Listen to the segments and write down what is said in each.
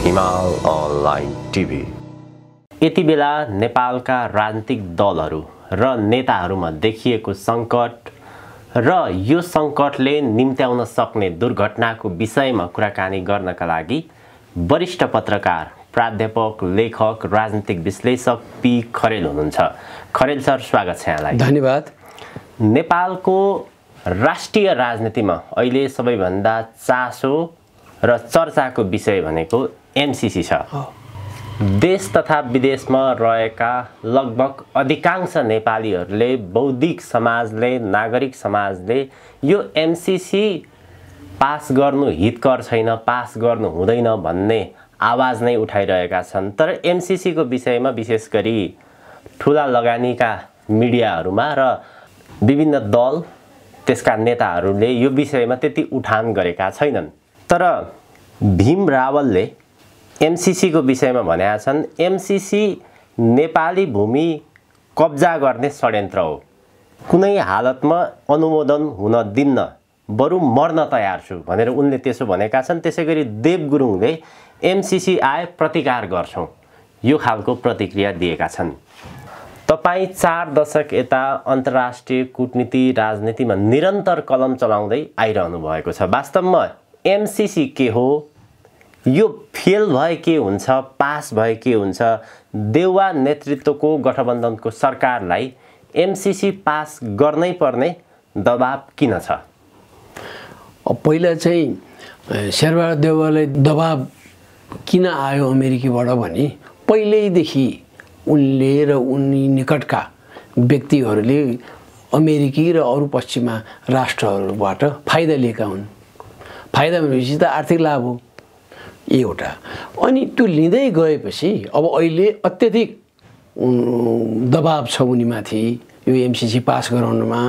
हिमाल online TV. यति बेला नेपालका राजनीतिक दलहरू र नेताहरूमा देखिएको सङ्कट र यो सङ्कटले निम्त्याउन सक्ने दुर्घटनाको विषयमा कुराकानी गर्नका लागि वरिष्ठ पत्रकार, प्राध्यापक, लेखक, राजनीतिक विश्लेषक पी खरेल हुनुहुन्छ। खरेल सर, स्वागत छ यहाँलाई। धन्यवाद। नेपालको राष्ट्रिय राजनीतिमा अहिले सबैभन्दा चासो र चर्चाको विषय भनेको एमसीसी छ। देश तथा विदेशमा रहेका लगभग अधिकांश नेपालीहरूले, बौद्धिक समाजले, नागरिक समाजले यो एमसीसी पास गर्नु हितकर छैन, पास गर्नु हुँदैन भन्ने आवाज नै उठाइरहेका छन्। तर एमसीसीको विषयमा विशेष गरी ठुला लगानीका मिडियाहरूमा र विभिन्न दल, त्यसका नेताहरूले यो विषयमा त्यति उठान गरेका छैनन्। तर भीम रावलले एमसीसीको विषयमा भनेका छन्, एमसीसी नेपाली भूमि कब्जा गर्ने षड्यन्त्र हो, कुनै हालतमा अनुमोदन हुन दिन्न, बरु मर्न तयार छु भनेर उनले त्यसो भनेका छन्। त्यसैगरी देव गुरुङले एमसीसी आए प्रतिकार गर्छौं, यो खालको प्रतिक्रिया दिएका छन्। तपाई 4 दशक यता अन्तर्राष्ट्रिय कूटनीति, राजनीतिमा निरन्तर कलम चलाउँदै आइरहनु भएको छ। वास्तवमा एमसीसी के हो, यो फेल भए के हुन्छ, पास भए के हुन्छ, देउवा नेतृत्वको गठबन्धनको सरकारलाई एमसीसी पास गर्नै पर्ने दबाब किन छ? पहिला चाहिँ शेरबहादुर देउवालाई दबाब किन आयो अमेरिकीबाट भने पहिल्यैदेखि उनले र उनी निकटका व्यक्तिहरूले अमेरिकी र अरू पश्चिमा राष्ट्रहरूबाट फाइदा लिएका हुन्। फाइदा भनेपछि त आर्थिक लाभ हो एउटा। अनि त्यो लिँदै गएपछि अब अहिले अत्यधिक दबाब छ उनीमाथि यो एमसीसी पास गराउनमा।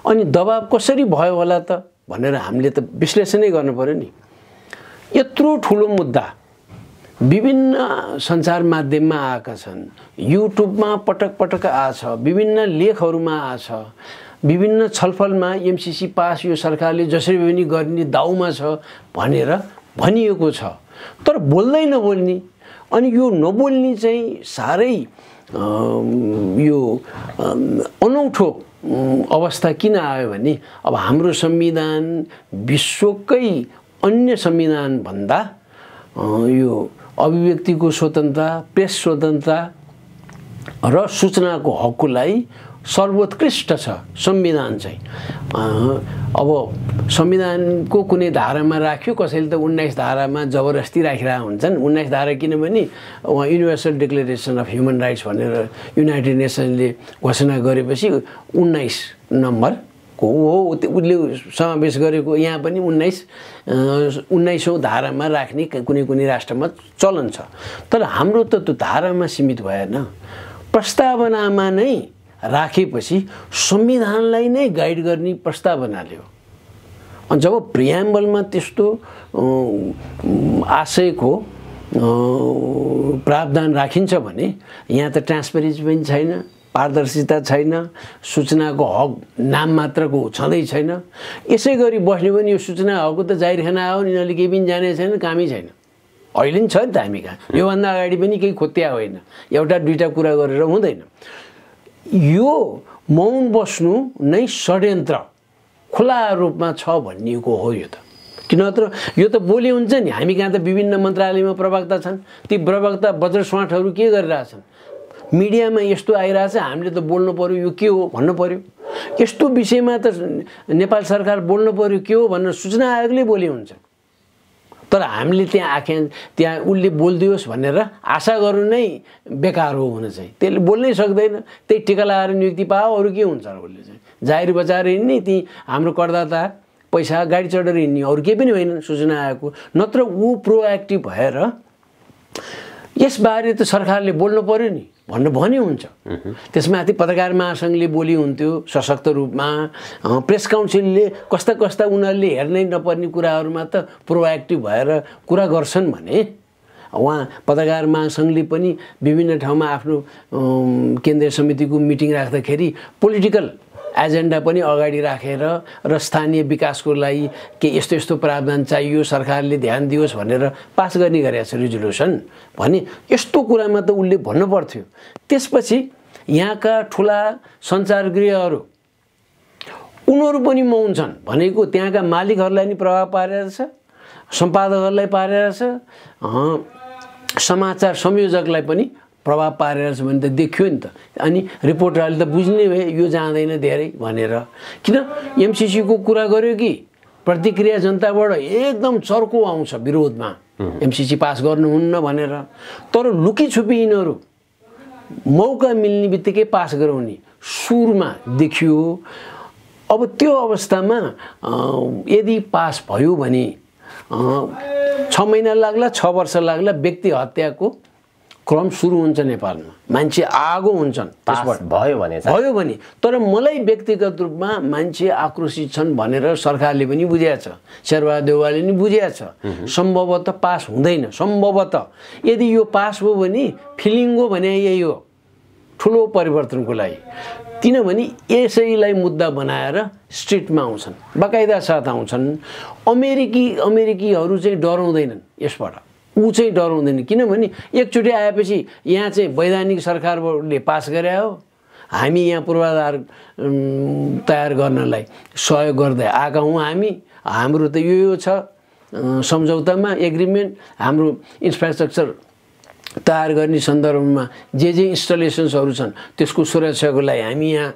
अनि दबाब कसरी भयो होला त भनेर हामीले त विश्लेषणै गर्नु पर्यो नि। यत्रो ठुलो मुद्दा विभिन्न सञ्चार माध्यममा आएका छन्, युट्युबमा पटक पटक आछ, विभिन्न लेखहरूमा आछ, विभिन्न छलफलमा एमसीसी पास यो सरकारले जसरी पनि गर्ने दाउमा छ भनेर भनिएको छ। तर बोल्दै नबोल्ने, अनि यो नबोल्ने चाहिँ साह्रै यो अनौठो अवस्था किन आयो भने अब हाम्रो संविधान विश्वकै अन्य संविधान भन्दा यो अभिव्यक्तिको स्वतन्त्रता, प्रेस स्वतन्त्रता र सूचनाको हकलाई सर्वोत्कृष्ट छ संविधान चाहिँ। अब संविधानको कुनै धारामा राख्यो, कसैले त 19 धारामा जबरजस्ती राखिरहेका हुन्छन्। 19 धारा किनभने उहाँ universal declaration of human rights भनेर युनाइटेड नेसनले घोषणा गरेपछि 19 नम्बरको हो उसले समावेश गरेको। यहाँ पनि 19औं धारामा राख्ने कुनै कुनै राष्ट्रमा चलन छ। तर हाम्रो त त्यो धारामा सीमित भएन, प्रस्तावनामा नै राखेपछि संविधानलाई नै गाइड गर्ने प्रस्तावनाले हो। अनि जब प्रियाम्बलमा त्यस्तो आशयको प्रावधान राखिन्छ भने यहाँ त ट्रान्सपेरेन्सी पनि छैन, पारदर्शिता छैन, सूचनाको हक नाम मात्रको छँदै छैन। यसै गरी बस्ने पनि यो सूचना हकको त जाहिर खाना आयो, यिनीहरूले केही पनि जाने छैन, कामै छैन। अहिले पनि छ नि त हामी कहाँ, योभन्दा अगाडि पनि केही खोत्या होइन, एउटा दुईटा कुरा गरेर हुँदैन। यो मौन बस्नु नै षड्यन्त्र खुला रूपमा छ भनिएको हो यो त। किन त यो त बोली हुन्छ नि। हामी कहाँ त विभिन्न मन्त्रालयमा प्रवक्ता छन्, ती प्रवक्ता वज्रस्वाटहरू के गरिरहेछन्, मिडियामा यस्तो आइरहेछ, हामीले त बोल्नु पर्यो, यो के हो भन्नु पर्यो। यस्तो विषयमा त नेपाल सरकार बोल्नु पर्यो के हो भनेर सूचना आयोगले बोली हुन्छ। तर हामीले त्यहाँ उसले बोलिदियोस् भनेर आशा गर्नु नै बेकार हो हुन चाहिँ। त्यसले बोल्नै सक्दैन, त्यही टिका लगाएर नियुक्ति पाओ, अरू के हुन्छ र उसले चाहिँ जाहिर बचाएर हिँड्ने, ती हाम्रो करदाता पैसा गाडी चढेर हिँड्ने, अरू केही पनि होइन सूचना आएको। नत्र ऊ प्रोएक्टिभ भएर यसबारे त सरकारले बोल्नु पर्यो नि भन्ने हुन्छ। त्यसमाथि पत्रकार महासङ्घले बोली हुन्थ्यो सशक्त रूपमा, प्रेस काउन्सिलले कस्ता कस्ता उनीहरूले हेर्नै नपर्ने कुराहरूमा त प्रोएक्टिभ भएर कुरा गर्छन् भने उहाँ पत्रकार महासङ्घले पनि विभिन्न ठाउँमा आफ्नो केन्द्रीय समितिको मिटिङ राख्दाखेरि पोलिटिकल एजेन्डा पनि अगाडि राखेर र स्थानीय विकासको लागि के यस्तो यस्तो प्रावधान चाहियो, सरकारले ध्यान दियोस् भनेर पास गर्ने गरेको छ रेजोल्युसन भने यस्तो कुरामा त उसले भन्नु पर्थ्यो। त्यसपछि यहाँका ठुला सञ्चारगृहहरू उनीहरू पनि मौन छन् भनेको त्यहाँका मालिकहरूलाई नि प्रभाव पारेको छ, सम्पादकहरूलाई पारेको छ, समाचार संयोजकलाई पनि प्रभाव पारेको छ भने त देखियो नि त। अनि रिपोर्टरहरूले त बुझ्ने भए यो जाँदैन धेरै भनेर। किन एमसिसीको कुरा गर्यो कि प्रतिक्रिया जनताबाट एकदम चर्को आउँछ विरोधमा, एमसिसी पास गर्नुहुन्न भनेर। तर लुकी छुपी यिनीहरू मौका मिल्ने बित्तिकै पास गराउने सुरमा देखियो। अब त्यो अवस्थामा यदि पास भयो भने 6 महिना लाग्ला, 6 वर्ष लाग्ला, व्यक्ति हत्याको क्रम सुरु हुन्छ नेपालमा, मान्छे आगो हुन्छन्। त्यसबाट भयो भने तर मलाई व्यक्तिगत रूपमा मान्छे आक्रोशित छन् भनेर सरकारले पनि बुझेको छ, शेरबहादुर देउवाले पनि बुझेको छ। सम्भवतः पास हुँदैन, सम्भवतः यदि यो पास भयो भने फिलिङ हो भने यही हो ठुलो परिवर्तनको लागि। किनभने यसैलाई मुद्दा बनाएर स्ट्रिटमा आउँछन्, बाकायदा साथ आउँछन्। अमेरिकीहरू चाहिँ डराउँदैनन् यसबाट, ऊ चाहिँ डराउँदैन। किनभने एकचोटि आएपछि यहाँ चाहिँ वैधानिक सरकारले पास गरे हो, हामी यहाँ पूर्वाधार तयार गर्नलाई सहयोग गर्दै आएका हौँ। हाम्रो त यो छ सम्झौतामा एग्रिमेन्ट, हाम्रो इन्फ्रास्ट्रक्चर तयार गर्ने सन्दर्भमा जे इन्स्टलेसन्सहरू छन् त्यसको सुरक्षाको लागि हामी यहाँ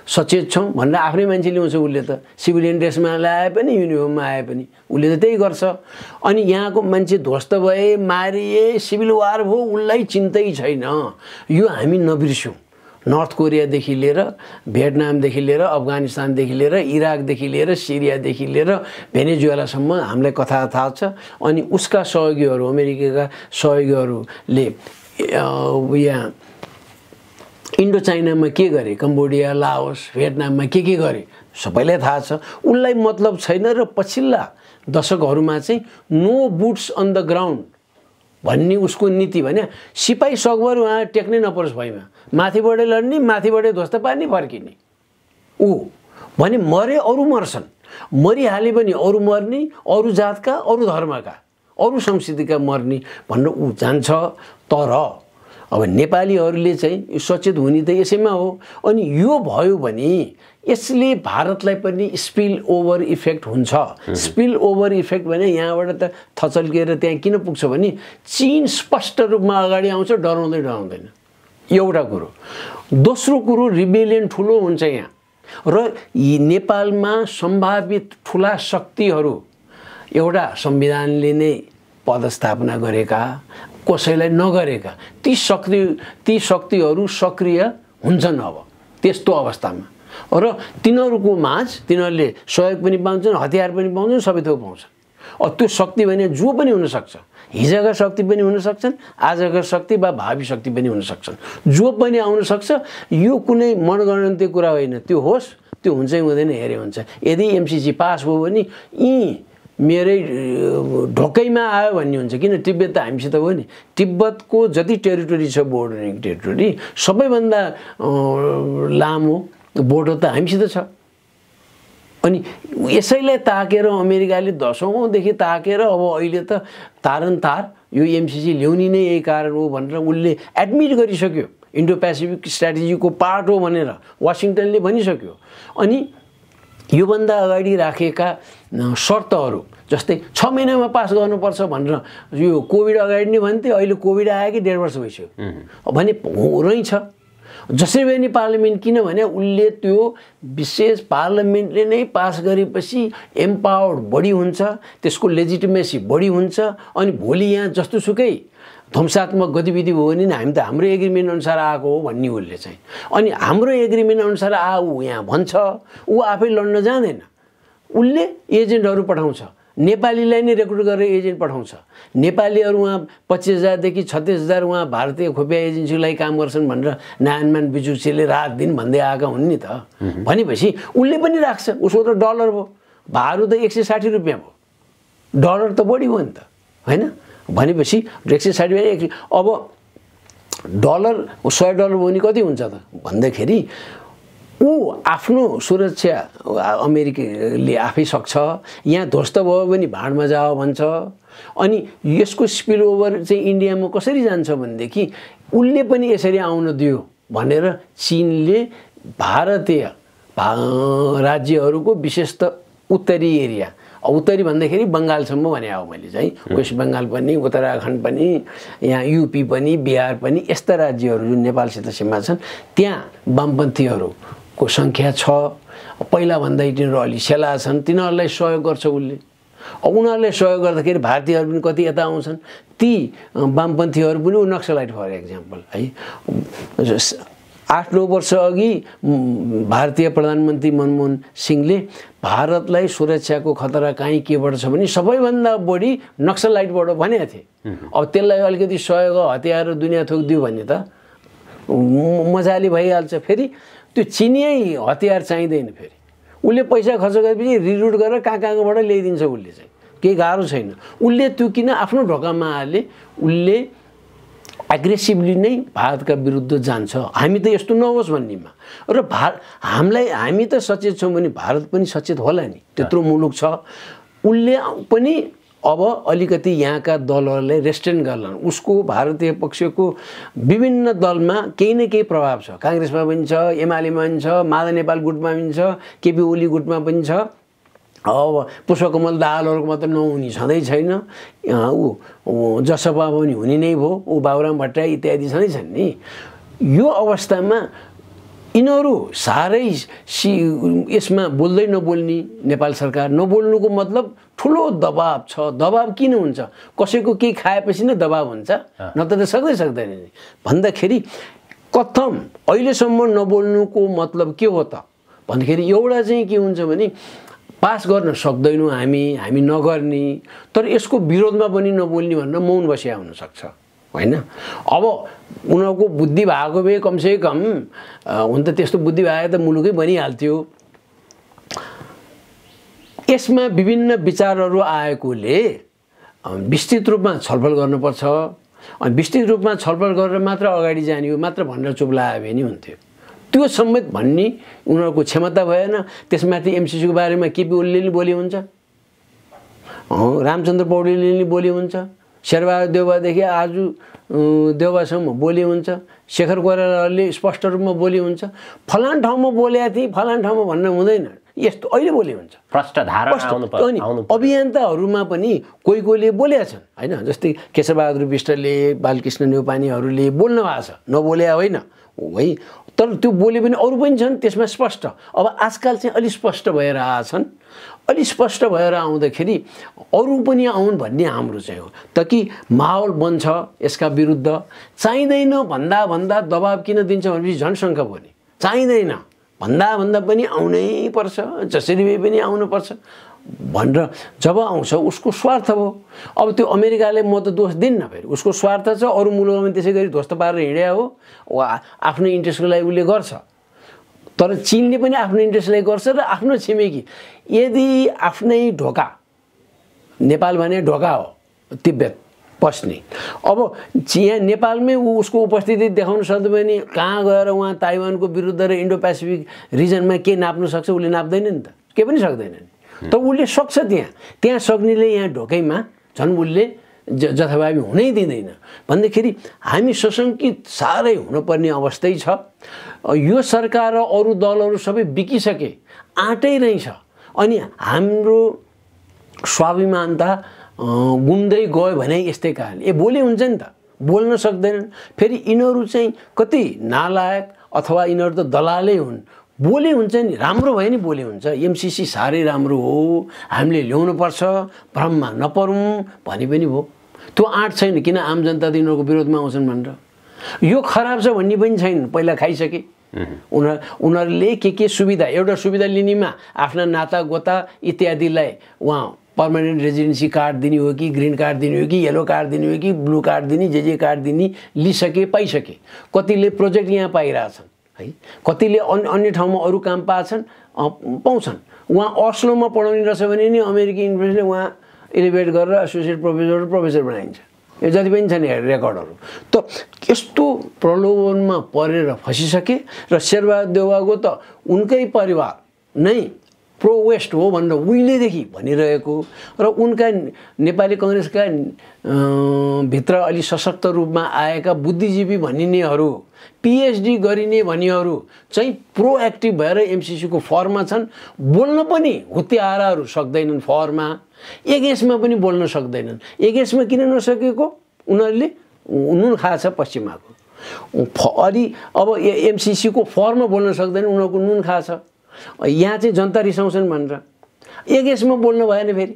सचेत छौँ भनेर आफ्नै मान्छे ल्याउँछ। उसले त सिभिलियन ड्रेसमा ल्याए पनि युनिफर्ममा आए पनि उसले त त्यही गर्छ। अनि यहाँको मान्छे ध्वस्त भए, मारिए, सिभिल वार भयो, उसलाई चिन्तै छैन। यो हामी नबिर्स्यौँ। नर्थ कोरियादेखि लिएर, भियतनामदेखि लिएर, अफगानिस्तानदेखि लिएर, इराकदेखि लिएर, सिरियादेखि लिएर भेनेजुएलासम्म हामीलाई कथा थाहा छ। अनि उसका सहयोगीहरू, अमेरिकाका सहयोगीहरूले यहाँ इन्डो चाइनामा के गरे, कम्बोडिया, लाओस, भियतनाममा के गरे सबैलाई थाहा छ। उसलाई मतलब छैन। र पछिल्ला दशकहरूमा चाहिँ no boots on the ground भन्ने उसको नीति भने सिपाही सकभर उहाँ टेक्नै नपरोस् भइमा, माथिबाटै लड्ने, माथिबाटै ध्वस्त पार्ने, फर्किने। ऊ भने मरे अरू मर्छन्, मरिहाले पनि अरू मर्ने, अरू जातका, अरू धर्मका, अरू संस्कृतिका मर्ने भनेर ऊ जान्छ। तर अब नेपालीहरूले चाहिँ सचेत हुने त यसैमा हो। अनि यो भयो भने यसले भारतलाई पनि स्पिल ओभर इफेक्ट हुन्छ। स्पिल ओभर इफेक्ट भने यहाँबाट त थचल्किएर त्यहाँ किन पुग्छ भने चीन स्पष्ट रूपमा अगाडि आउँछ, डराउँदैन। एउटा कुरो। दोस्रो कुरो, रिबेलियन ठुलो हुन्छ यहाँ। र यी नेपालमा सम्भावित ठुला शक्तिहरू एउटा संविधानले नै पदस्थापना गरेका, कसैलाई नगरेका ती शक्तिहरू सक्रिय हुन्छन् अब त्यस्तो अवस्थामा। र तिनीहरूको माझ तिनीहरूले सहयोग पनि पाउँछन्, हतियार पनि पाउँछन्, सबै थोक पाउँछन्। त्यो शक्ति भने जो पनि हुनसक्छ, हिजोका शक्ति पनि हुन सक्छन्, आजका शक्ति वा भावी शक्ति पनि हुन सक्छन्, जो पनि आउन सक्छ। यो कुनै मनगणन्तीय कुरा होइन। त्यो होस्, त्यो हुन्छै हुँदैन, हेरे हुन्छ। यदि एमसिसी पास भयो भने यी मेरै ढोकैमा आयो भन्ने हुन्छ। किन तिब्बत त हामीसित हो नि। तिब्बतको जति टेरिटोरी छ, बोर्डरिङ टेरिटोरी, सबैभन्दा लामो बोर्डर त हामीसित छ। अनि यसैलाई ताकेर अमेरिकाले दशौँदेखि ताकेर अब अहिले त तारनतार यो एमसिसी ल्याउने नै यही कारण हो भनेर उसले एडमिट गरिसक्यो। इन्डो पेसिफिक स्ट्राटेजीको पार्ट हो भनेर वासिङटनले भनिसक्यो। अनि योभन्दा अगाडि राखेका शर्तहरू जस्तै 6 महिनामा पास गर्नुपर्छ भनेर यो कोभिड अगाडि नै भन्थ्यो, अहिले कोभिड आयो कि 1.5 वर्ष भइसक्यो भने रहेछ। जसरी पनि पार्लिमेन्ट, किनभने उसले त्यो विशेष पार्लिमेन्टले नै पास गरेपछि एम्पावर्ड बढी हुन्छ, त्यसको लेजिटिमेसी बढी हुन्छ। अनि भोलि यहाँ जस्तोसुकै ध्वंसात्मक गतिविधि भयो भने हामी त हाम्रो एग्रिमेन्ट अनुसार आएको हो भन्ने उसले चाहिँ। अनि हाम्रो एग्रिमेन्ट अनुसार ऊ यहाँ भन्छ, ऊ आफै लड्न जाँदैन। उसले एजेन्टहरू पठाउँछ, नेपालीलाई नै रेक्रुट गरेर एजेन्ट पठाउँछ। नेपालीहरू उहाँ 25,000 देखि 36,000 उहाँ भारतीय खुफिया एजेन्सीको लागि काम गर्छन् भनेर नारायणमान बिजुक्सीले रात दिन भन्दै आएका हुन् नि त। भनेपछि उसले पनि राख्छ। उसको त डलर भयो, भारू त 160 रुपियाँ भयो, डलर त बढी भयो नि त, होइन? भनेपछि 160 अब डलर $100 भयो भने कति हुन्छ त भन्दाखेरि ऊ आफ्नो सुरक्षा अमेरिकाले आफै सक्छ, यहाँ ध्वस्त भयो भने भाडमा जाओ भन्छ। अनि यसको स्पिल ओभर चाहिँ इन्डियामा कसरी जान्छ भनेदेखि उसले पनि यसरी आउन दियो भनेर चीनले भारतीय राज्यहरूको विशेष त उत्तरी एरिया, उत्तरी भन्दाखेरि बङ्गालसम्म भने हो मैले चाहिँ, वेस्ट बङ्गाल पनि, उत्तराखण्ड पनि, यहाँ युपी पनि, बिहार पनि, यस्ता राज्यहरू जुन नेपालसित सीमा छन् त्यहाँ वामपन्थीहरूको सङ्ख्या छ। पहिलाभन्दा तिनीहरू अलि सेला छन्, तिनीहरूलाई सहयोग गर्छ उसले। उनीहरूले सहयोग गर्दाखेरि भारतीयहरू पनि कति यता आउँछन्, ती वामपन्थीहरू पनि नक्सलाइट फर एक्जाम्पल है। 8-9 वर्ष अघि भारतीय प्रधानमन्त्री मनमोहन सिंहले भारतलाई सुरक्षाको खतरा कहीँ केबाट छ भने सबैभन्दा बढी नक्सलाइटबाट भनेका थिए। अब त्यसलाई अलिकति सहयोग हतियार दुनियाँ थोकिदियो भने त मजाले भइहाल्छ। फेरि त्यो चिनियै हतियार चाहिँदैन, फेरि उसले पैसा खर्च गरेपछि रिरुट गरेर कहाँबाट ल्याइदिन्छ उसले चाहिँ, केही गाह्रो छैन। उसले त्यो किन आफ्नो ढोकामा हाले, उसले एग्रेसिभली नै भारतका विरुद्ध जान्छ। हामी त यस्तो नहोस् भन्नेमा र हामी त सचेत छौँ भने भारत पनि सचेत होला नि, त्यत्रो मुलुक छ। उसले पनि अब अलिकति यहाँका दलहरूलाई रेस्ट्रेन गर्लान्। उसको भारतीय पक्षको विभिन्न दलमा केही न केही प्रभाव छ, काङ्ग्रेसमा पनि छ, एमालेमा पनि छ, माधव नेपाल गुटमा पनि छ, केपी ओली गुटमा पनि छ। अब पुष्पकमल दाहालहरूको मात्र नहुने छँदै छैन, ऊ जसपा पनि हुने नै भयो, ऊ बाबुराम भट्टराई इत्यादि छँदै छन् नि। यो अवस्थामा यिनीहरू साह्रै यसमा बोल्दै नबोल्ने, नेपाल सरकार नबोल्नुको मतलब ठुलो दबाब छ। दबाब किन हुन्छ? कसैको केही खाएपछि नै दबाब हुन्छ, नत्र त सक्दैन नि। भन्दाखेरि कथम अहिलेसम्म नबोल्नुको मतलब के हो त भन्दाखेरि एउटा चाहिँ के हुन्छ भने पास गर्न सक्दैनौँ हामी नगर्ने, तर यसको विरोधमा पनि नबोल्ने भनेर मौन बसिया हुनसक्छ होइन। अब उनीहरूको बुद्धि भएको भए कमसेकम हुन त त्यस्तो बुद्धि भए त मुलुकै बनिहाल्थ्यो। यसमा विभिन्न विचारहरू आएकोले विस्तृत रूपमा छलफल गर्नुपर्छ। अनि विस्तृत रूपमा छलफल गरेर मात्र अगाडि जाने हो, मात्र भनेर चुप लाग्यो भने हुन्थ्यो। त्यो समेत भन्ने उनीहरूको क्षमता भएन। त्यसमाथि एमसिसीको बारेमा केपी ओलीले नि बोली हुन्छ, रामचन्द्र पौडेलले नि बोली हुन्छ, शेरबहादुर देउवादेखि आज देउवासम्म बोली हुन्छ, शेखर कोइरालाले स्पष्ट रूपमा बोली हुन्छ। फलान ठाउँमा बोलेका थिए, फलान ठाउँमा भन्न हुँदैन, यस्तो अहिले बोली हुन्छ। प्रष्ट धारणा आउनु पर्छ। अभियन्ताहरूमा पनि कोहीले बोलेका छन् होइन, जस्तै केशरबहादुर विष्टले, बालकृष्ण न्यौपानेहरूले बोल्नु भएको छ, नबोले होइन है, तर त्यो बोले पनि अरू पनि छन् त्यसमा स्पष्ट। अब आजकल चाहिँ अलि स्पष्ट भएर आएछन्। अलि स्पष्ट भएर आउँदाखेरि अरू पनि आउन् भन्ने हाम्रो चाहिँ हो, ताकि माहौल बन्छ यसका विरुद्ध। चाहिँदैन भन्दा दबाब किन दिन्छ भनेपछि झन् शङ्का भयो नि। चाहिँदैन भन्दा पनि आउनै पर्छ, जसरी भए पनि आउनुपर्छ भनेर जब आउँछ उसको स्वार्थ हो। अब त्यो अमेरिकाले म त दोष दिन्न, फेरि उसको स्वार्थ छ। अरू मुलुकमा त्यसै गरी ध्वस्त पारेर हिँड्या हो, आफ्नो इन्ट्रेस्टको लागि उसले गर्छ। तर चीनले पनि आफ्नो इन्ट्रेस्टलाई गर्छ र आफ्नो छिमेकी यदि आफ्नै ढोका, नेपाल भने ढोका हो तिब्बत पस्ने, अब यहाँ नेपालमै उसको उपस्थिति देखाउन सक्दैन भने कहाँ गएर उहाँ ताइवानको विरुद्ध र इन्डो पेसिफिक रिजनमा के नाप्न सक्छ? उसले नाप्दैन नि त, केही पनि सक्दैन नि। तर उसले सक्छ, त्यहाँ सक्नेले यहाँ ढोकैमा झन् उसले जथाभावी हुनै दिँदैन। भन्दाखेरि हामी सशङ्कित साह्रै हुनुपर्ने अवस्थै छ। यो सरकार र अरू दलहरू सबै बिकिसके, आँटै रहेछ। अनि हाम्रो स्वाभिमानता गुन्दै गयो भने यस्तै कारण बोली हुन्छ नि त, बोल्न सक्दैनन्। फेरि यिनीहरू चाहिँ कति नालायक अथवा यिनीहरू त दलालै हुन्। बोली हुन्छ नि, राम्रो भयो नि बोली हुन्छ। एमसिसी साह्रै राम्रो हो, हामीले ल्याउनुपर्छ, भ्रममा नपरौँ भने पनि भयो। त्यो आँट छैन, किन आम जनता यिनीहरूको विरोधमा आउँछन् भनेर। यो खराब छ भन्ने पनि छैन, पहिला खाइसके। उनीहरूले के सुविधा, एउटा सुविधा लिनेमा आफ्ना नाता गोता इत्यादिलाई उहाँ पर्मानेन्ट रेजिडेन्सी कार्ड दिने हो कि ग्रिन कार्ड दिने हो कि येलो कार्ड दिने हो कि ब्लू कार्ड दिने, जे कार्ड दिने लिइसके, पाइसके। कतिले प्रोजेक्ट यहाँ पाइरहेछन् है, कतिले अन्य ठाउँमा अरू काम पाएछन्, पाउँछन्। उहाँ अस्लोमा पढाउने रहेछ भने नि अमेरिकी युनिभर्सिटीले उहाँ एलिभेट गरेर एसोसिएट प्रोफेसर बनाइन्छ। यो जति पनि छ नि रेकर्डहरू। त यस्तो प्रलोभनमा परेर फसिसके र शेरबहादुर देउवाको त उनकै परिवार नै प्रो वेस्ट हो भनेर उहिलेदेखि भनिरहेको र उनका नेपाली कङ्ग्रेसका भित्र अलि सशक्त रूपमा आएका बुद्धिजीवी भनिनेहरू, पिएचडी गरिने भनिहरू चाहिँ प्रोएक्टिभ भएर एमसिसीको फर्ममा छन्। बोल्न पनि हुत्याराहरू सक्दैनन्, फर्ममा एगेन्स्टमा पनि बोल्न सक्दैनन्। एगेन्स्टमा किन नसकेको? उनीहरूले नुन खाछ पश्चिमाको। अलि अब एमसिसीको फर्ममा बोल्न सक्दैन, उनीहरूको नुन खाछ। यहाँ चाहिँ जनता रिसाउँछन् भनेर एगेन्स्टमा बोल्नु भएन। फेरि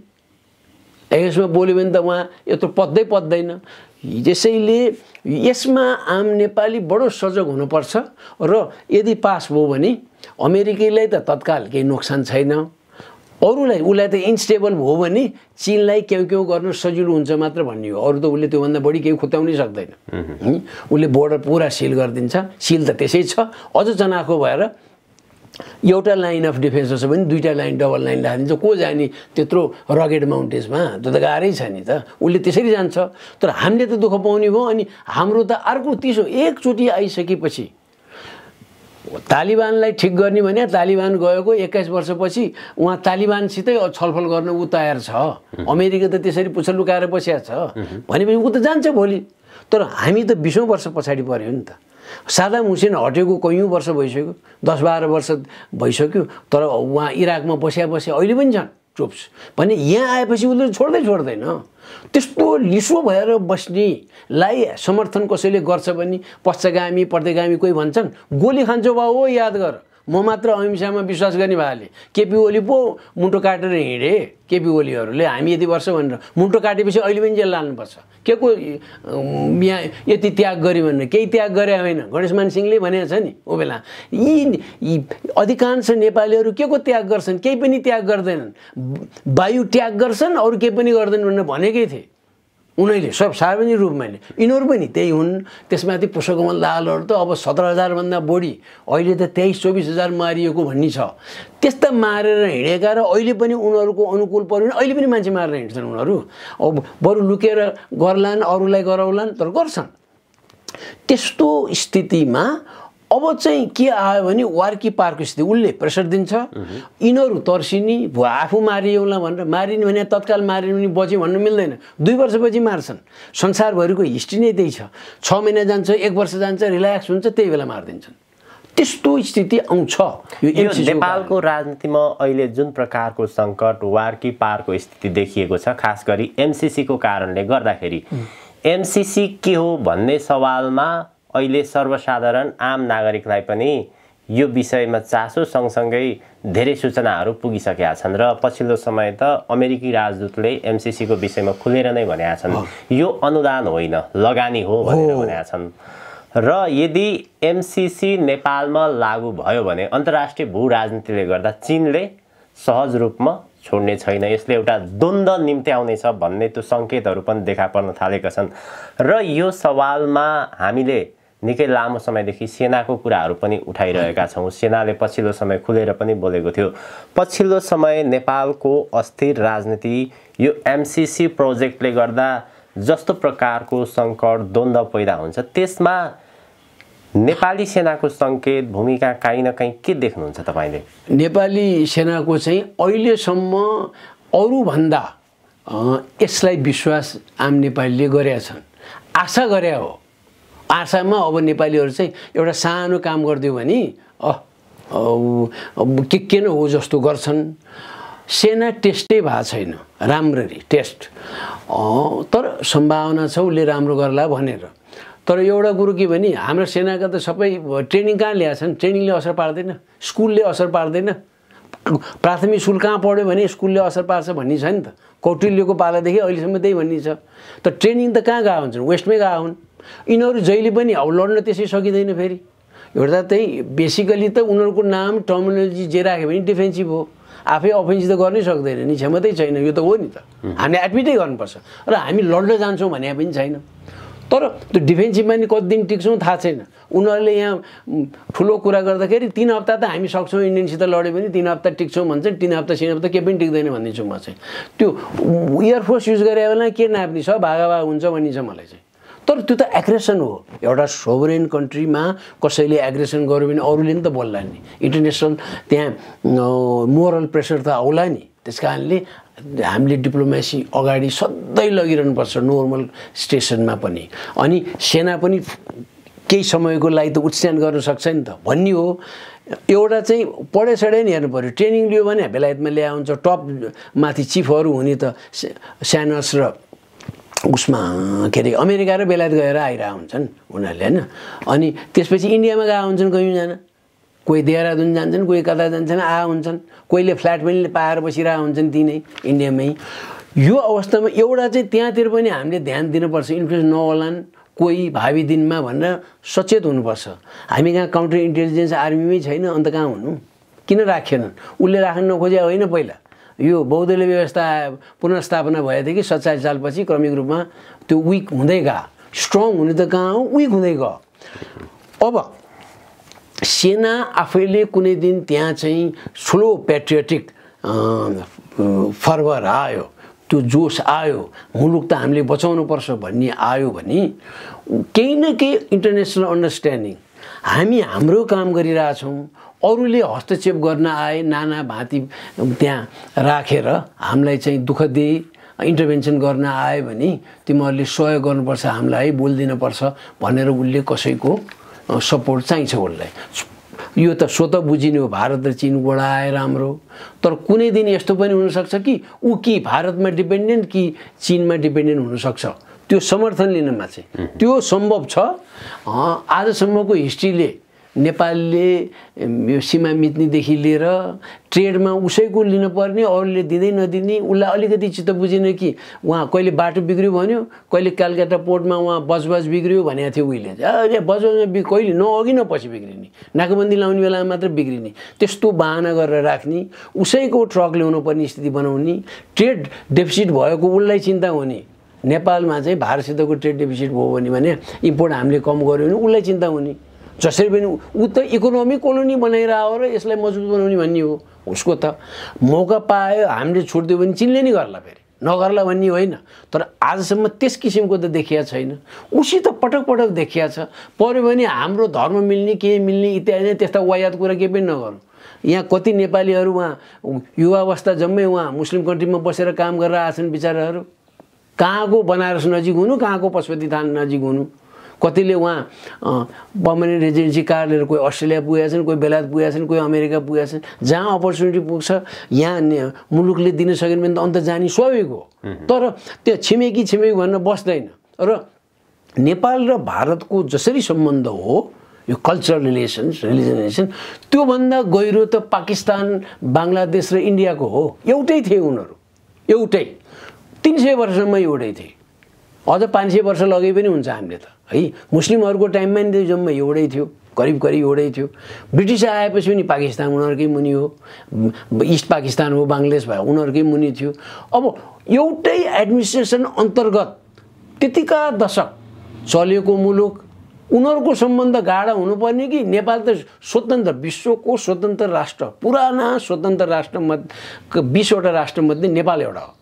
एगेन्स्टमा बोल्यो भने त उहाँ यत्रो पत्दैन। त्यसैले यसमा आम नेपाली बडो सजग हुनुपर्छ र यदि पास भयो भने अमेरिकीलाई त तत्काल केही नोक्सान छैन, अरूलाई उसलाई त इन्स्टेबल भयो भने चीनलाई क्याउ गर्न सजिलो हुन्छ मात्र भन्ने हो। अरू त उसले त्योभन्दा बढी केही खुत्याउनै सक्दैन। उसले बोर्डर पुरा सिल गरिदिन्छ। सिल त त्यसै छ, अझ चनाखो भएर एउटा लाइन अफ डिफेन्स छ भने दुईटा लाइन डबल लाइन राखिदिन्छ। को जाने त्यत्रो रगेड माउन्टेन्समा? त्यो त गाह्रै छ नि त। उसले त्यसरी जान्छ। तर हामीले त दुःख पाउने भयो। अनि हाम्रो त अर्को तीसो एकचोटि आइसकेपछि तालिबानलाई ठिक गर्ने भने तालिबान गएको 21 वर्षपछि उहाँ तालिबानसितै छलफल गर्न ऊ तयार छ। अमेरिका त त्यसरी पुछ लुकाएर बसिया छ भनेपछि ऊ त जान्छ भोलि। तर हामी त 20औं वर्ष पछाडि पर्यो नि त। सादाम हुसेन हटेको कैयौँ वर्ष भइसक्यो, 10-12 वर्ष भइसक्यो। तर उहाँ इराकमा बस्या अहिले पनि छन् ट्रुप्स भने यहाँ आएपछि उसले छोड्दैन। त्यस्तो लिसो भएर बस्नेलाई समर्थन कसैले गर्छ भने पश्चगामी प्रतिगामी कोही भन्छन् गोली खान्छौ बा हो याद गर। म मात्र अहिंसामा विश्वास गर्ने भाइले केपी ओली पो मुन्टो काटेर हिँडे। केपी ओलीहरूले हामी यति वर्ष भनेर मुन्टो काटेपछि अहिले पनि जेल लानुपर्छ। के को यहाँ यति त्याग गरे भनेर केही त्याग गरे होइन। गणेशमान सिंहले भनेको छ नि ओ बेला यी अधिकांश नेपालीहरू के को त्याग गर्छन्? केही पनि त्याग गर्दैनन्। वायु त्याग गर्छन्, अरू केही पनि गर्दैनन् भनेर भनेकै थिए उनीहरूले सब सार्वजनिक रूपमा। यिनीहरू पनि त्यही हुन्। त्यसमाथि पुष्पकमल दाहालहरू त अब 17,000 भन्दा बढी, अहिले त 23-24,000 मारिएको भन्ने छ। त्यस्ता मारेर हिँडेका र अहिले पनि उनीहरूको अनुकूल पर्यो भने अहिले पनि मान्छे मारेर हिँड्छन् उनीहरू। अब बरु लुकेर गर्लान्, अरूलाई गराउलान्, तर गर्छन्। त्यस्तो स्थितिमा अब चाहिँ के आयो भने वार्की पार्कको स्थिति। उसले प्रेसर दिन्छ, यिनीहरू तर्सिनी आफू मारिएला भनेर। मारिने भने तत्काल मारिने भने बच्यो भन्नु मिल्दैन। 2 वर्षपछि मार्छन्। संसारभरिको हिस्ट्री नै त्यही छ। 6 महिना जान्छ, 1 वर्ष जान्छ, रिल्याक्स हुन्छ, त्यही बेला मारिदिन्छन्। त्यस्तो स्थिति आउँछ। यो नेपालको राजनीतिमा अहिले जुन प्रकारको सङ्कट वार्की पारको स्थिति देखिएको छ, खास गरी एमसिसीको कारणले गर्दाखेरि एमसिसी के हो भन्ने सवालमा अहिले सर्वसाधारण आम नागरिकलाई पनि यो विषयमा चासो सँगसँगै धेरै सूचनाहरू पुगिसकेका छन्। र पछिल्लो समय त अमेरिकी राजदूतले एमसिसीको विषयमा खुलेर नै भनेका छन् यो अनुदान होइन, लगानी हो भनेर भनेका छन्। र यदि एमसिसी नेपालमा लागू भयो भने अन्तर्राष्ट्रिय भू राजनीतिले गर्दा चीनले सहज रूपमा छोड्ने छैन। यसले एउटा द्वन्द्व निम्त्याउनेछ भन्ने त्यो सङ्केतहरू पनि देखा पर्न थालेका छन्। र यो सवालमा हामीले निकै लामो समयदेखि सेनाको कुराहरू पनि उठाइरहेका छौँ। सेनाले पछिल्लो समय खुलेर पनि बोलेको थियो। पछिल्लो समय नेपालको अस्थिर राजनीति यो एमसिसी प्रोजेक्टले गर्दा जस्तो प्रकारको सङ्कट द्वन्द्व पैदा हुन्छ, त्यसमा नेपाली सेनाको सङ्केत भूमिका काहीँ न काहीँ के देख्नुहुन्छ तपाईँले? नेपाली सेनाको चाहिँ अहिलेसम्म अरूभन्दा यसलाई विश्वास आम नेपालीले गरेका छन्। आशा गरे हो। आशामा अब नेपालीहरू चाहिँ एउटा सानो काम गरिदियो भने के न हो जस्तो गर्छन्। सेना टेस्टै भएको छैन राम्ररी टेस्ट, तर सम्भावना छ उसले राम्रो गर्ला भनेर। तर एउटा कुरो के भने हाम्रो सेनाका त सबै ट्रेनिङ कहाँ ल्याएको छन्? ट्रेनिङले असर पार्दैन, स्कुलले असर पार्दैन। प्राथमिक स्कुल कहाँ पढ्यो भने स्कुलले असर पार्छ भन्ने छ नि त। कौटिल्यको पालादेखि अहिलेसम्म त्यही भन्ने छ। त ट्रेनिङ त कहाँ गएको हुन्छन्? वेस्टमै गएको हुन्। यिनीहरू जहिले पनि अब लड्न त्यसै सकिँदैन। फेरि एउटा त्यही बेसिकली त उनीहरूको नाम टर्मिनोलोजी जे राख्यो भने डिफेन्सिभ हो। आफै अफेन्सिभ त गर्नै सक्दैन नि, क्षमतै छैन। यो त हो नि त। हामीले एडमिटै गर्नुपर्छ। र हामी लड्न जान्छौँ भने पनि छैन। तर त्यो डिफेन्सिभमा नि कति दिन टिक्छौँ थाहा छैन। उनीहरूले यहाँ ठुलो कुरा गर्दाखेरि 3 हप्ता त हामी सक्छौँ इन्डियनसित लड्यो भने 3 हप्ता टिक्छौँ भन्छन्, 3 हप्ता 6 हप्ता केही पनि टिक्दैन भनिदिन्छु म चाहिँ। त्यो एयरफोर्स युज गरे बेला के नाप्ने छ भागाभाग हुन्छ भनिन्छ मलाई चाहिँ। तर त्यो त एग्रेसन हो। एउटा सोभरेन कन्ट्रीमा कसैले एग्रेसन गर्यो भने अरूले नि त बोल्ला नि, इन्टरनेसनल त्यहाँ मोरल प्रेसर त आउला नि। त्यस कारणले हामीले डिप्लोमेसी अगाडि सधैँ लगिरहनुपर्छ नर्मल स्टेसनमा पनि। अनि सेना पनि केही समयको लागि त उच्चारण गर्न सक्छ नि त भन्ने हो। एउटा चाहिँ पढेसढे नि हेर्नु पऱ्यो। ट्रेनिङ लियो भने बेलायतमा ल्याए हुन्छ, टप माथि चिफहरू हुने त स्यानस र उसमा के अरे अमेरिका र बेलायत गएर आइरहेको हुन्छन् उनीहरूले होइन। अनि त्यसपछि इन्डियामा गएको हुन्छन् कयौँजना, कोही देहरादुन जान्छन्, कोही कता जान्छन्, हुन्छन्, कोहीले फ्ल्याट पनि पाएर बसिरहेको हुन्छन् तिनै इन्डियामै। यो अवस्थामा एउटा चाहिँ त्यहाँतिर पनि हामीले ध्यान दिनुपर्छ, इन्फ्लुएन्स नहोलान् कोही भावी दिनमा भनेर सचेत हुनुपर्छ। हामी कहाँ काउन्टर इन्टेलिजेन्स आर्मीमै छैन, अन्त कहाँ हुनु, किन राखेनन्? उसले राख्न नखोजे होइन। पहिला यो बहुदलीय व्यवस्था पुनर्स्थापना भयो थियो कि 47 सालपछि क्रमिक रूपमा त्यो विक हुँदै गयो। स्ट्रङ हुने त कहाँ हो, विक हुँदै गयो। अब सेना आफैले कुनै दिन त्यहाँ चाहिँ ठुलो पेट्रियोटिक फर्भर आयो, त्यो जोस आयो, मुलुक त हामीले बचाउनुपर्छ भन्ने आयो भने केही न केही इन्टरनेसनल अन्डरस्ट्यान्डिङ हामी हाम्रो काम गरिरहेछौँ, अरूले हस्तक्षेप गर्न आए नाना भाँति त्यहाँ राखेर हामीलाई चाहिँ दुःख दिए इन्टरभेन्सन गर्न आयो भने तिमीहरूले सहयोग गर्नुपर्छ, हामीलाई बोलिदिनुपर्छ भनेर उसले कसैको सपोर्ट चाहिन्छ उसलाई। यो त स्वतः बुझिने हो, भारत र चीनबाट आएर हाम्रो। तर कुनै दिन यस्तो पनि हुनसक्छ कि ऊ कि भारतमा डिपेन्डेन्ट कि चीनमा डिपेन्डेन्ट हुनसक्छ। त्यो समर्थन लिनमा चाहिँ त्यो सम्भव छ। आजसम्मको हिस्ट्रीले नेपालले यो सीमा मिच्नेदेखि लिएर ट्रेडमा उसैको लिनुपर्ने, अरूले दिँदै नदिने, उसलाई अलिकति चित्त बुझेन कि उहाँ कहिले बाटो बिग्रियो भन्यो, कहिले कलकत्ता पोर्टमा उहाँ बजबज बिग्रियो भनेको थियो उहिले। अरे बजबजमा कहिले नअघि न पछि बिग्रिने, नाकाबन्दी लाउने बेलामा मात्र बिग्रिने, त्यस्तो बहाना गरेर राख्ने, उसैको ट्रक ल्याउनु पर्ने स्थिति बनाउने, ट्रेड डेफिसिट भएको उसलाई चिन्ता हुने। नेपालमा चाहिँ भारतसितको ट्रेड डेफिसिट भयो भने इम्पोर्ट हामीले कम गऱ्यो भने उसलाई चिन्ता हुने। जसरी पनि ऊ त इकोनोमिक कोलोनी बनाइरहेको र यसलाई मजबुत बनाउने भन्ने हो उसको त। मौका पायो हामीले छोडिदियो भने चिनले नि गर्ला, फेरि नगर्ला भन्ने होइन। तर आजसम्म त्यस किसिमको त देखिया छैन। उसी त पटक पटक देखिया छ। पर्यो भने हाम्रो धर्म मिल्ने के मिल्ने इत्यादि त्यस्ता वायात कुरा केही पनि नगरौँ। यहाँ कति नेपालीहरू वहाँ युवावस्था जम्मै वहाँ मुस्लिम कन्ट्रीमा बसेर काम गरेर आछन् बिचाराहरू। कहाँको बनारस नजिक हुनु, कहाँको पशुपति थान नजिक हुनु। कतिले वहाँ पर्मानेन्ट रेजिडेन्सी कार्ड लिएर कोही अस्ट्रेलिया पुगेका छन्, कोही बेलायत पुगेका छन्, कोही अमेरिका पुगेका छन्। जहाँ अपर्च्युनिटी पुग्छ यहाँ मुलुकले दिन सकेन भने त अन्त जाने स्वाभाविक हो। तर त्यो छिमेकी भनेर बस्दैन। र नेपाल र भारतको जसरी सम्बन्ध हो यो कल्चरल रिलेसन त्योभन्दा गहिरो त पाकिस्तान, बङ्गलादेश र इन्डियाको हो। एउटै थिए उनीहरू, एउटै 300 वर्षसम्म एउटै थिए। अझ 500 वर्ष लगे पनि हुन्छ हामीले त है। मुस्लिमहरूको टाइममा नि जम्मै एउटै थियो, करिब एउटै थियो। ब्रिटिस आएपछि पनि पाकिस्तान उनीहरूकै मुनि हो, इस्ट पाकिस्तान हो, बङ्गलादेश भयो उनीहरूकै मुनि थियो। अब एउटै एडमिनिस्ट्रेसन अन्तर्गत त्यतिका दशक चलेको मुलुक, उनीहरूको सम्बन्ध गाढा हुनुपर्ने कि नेपाल त स्वतन्त्र विश्वको स्वतन्त्र राष्ट्र, पुराना स्वतन्त्र राष्ट्रमध्ये 20वटा राष्ट्रमध्ये नेपाल एउटा हो।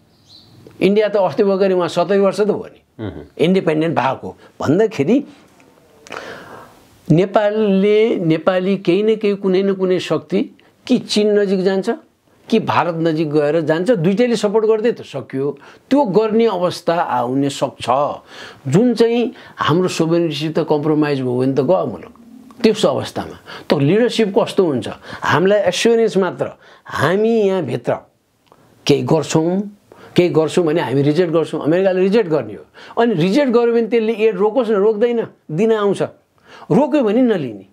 इन्डिया त अस्ति भर्खर उहाँ 70 वर्ष त भयो नि इन्डिपेन्डेन्ट भएको भन्दाखेरि नेपाली केही न केही कुनै न कुनै शक्ति कि चीन नजिक जान्छ कि भारत नजिक गएर जान्छ, दुईटैले सपोर्ट गर्दै त सक्यो। त्यो गर्ने अवस्था आउने सक्छ जुन चाहिँ हाम्रो सोभरेनिटीसित कम्प्रोमाइज भयो भने त गयो मुलुक। त्यस्तो अवस्थामा त लिडरसिप कस्तो हुन्छ, हामीलाई एस्योरेन्स मात्र हामी यहाँभित्र केही गर्छौँ भने हामी रिजेक्ट गर्छौँ, अमेरिकाले रिजेक्ट गर्ने हो। अनि रिजेक्ट गर्यो भने त्यसले एड रोकोस् न, रोक्दैन, दिन आउँछ। रोक्यो भने नलिने,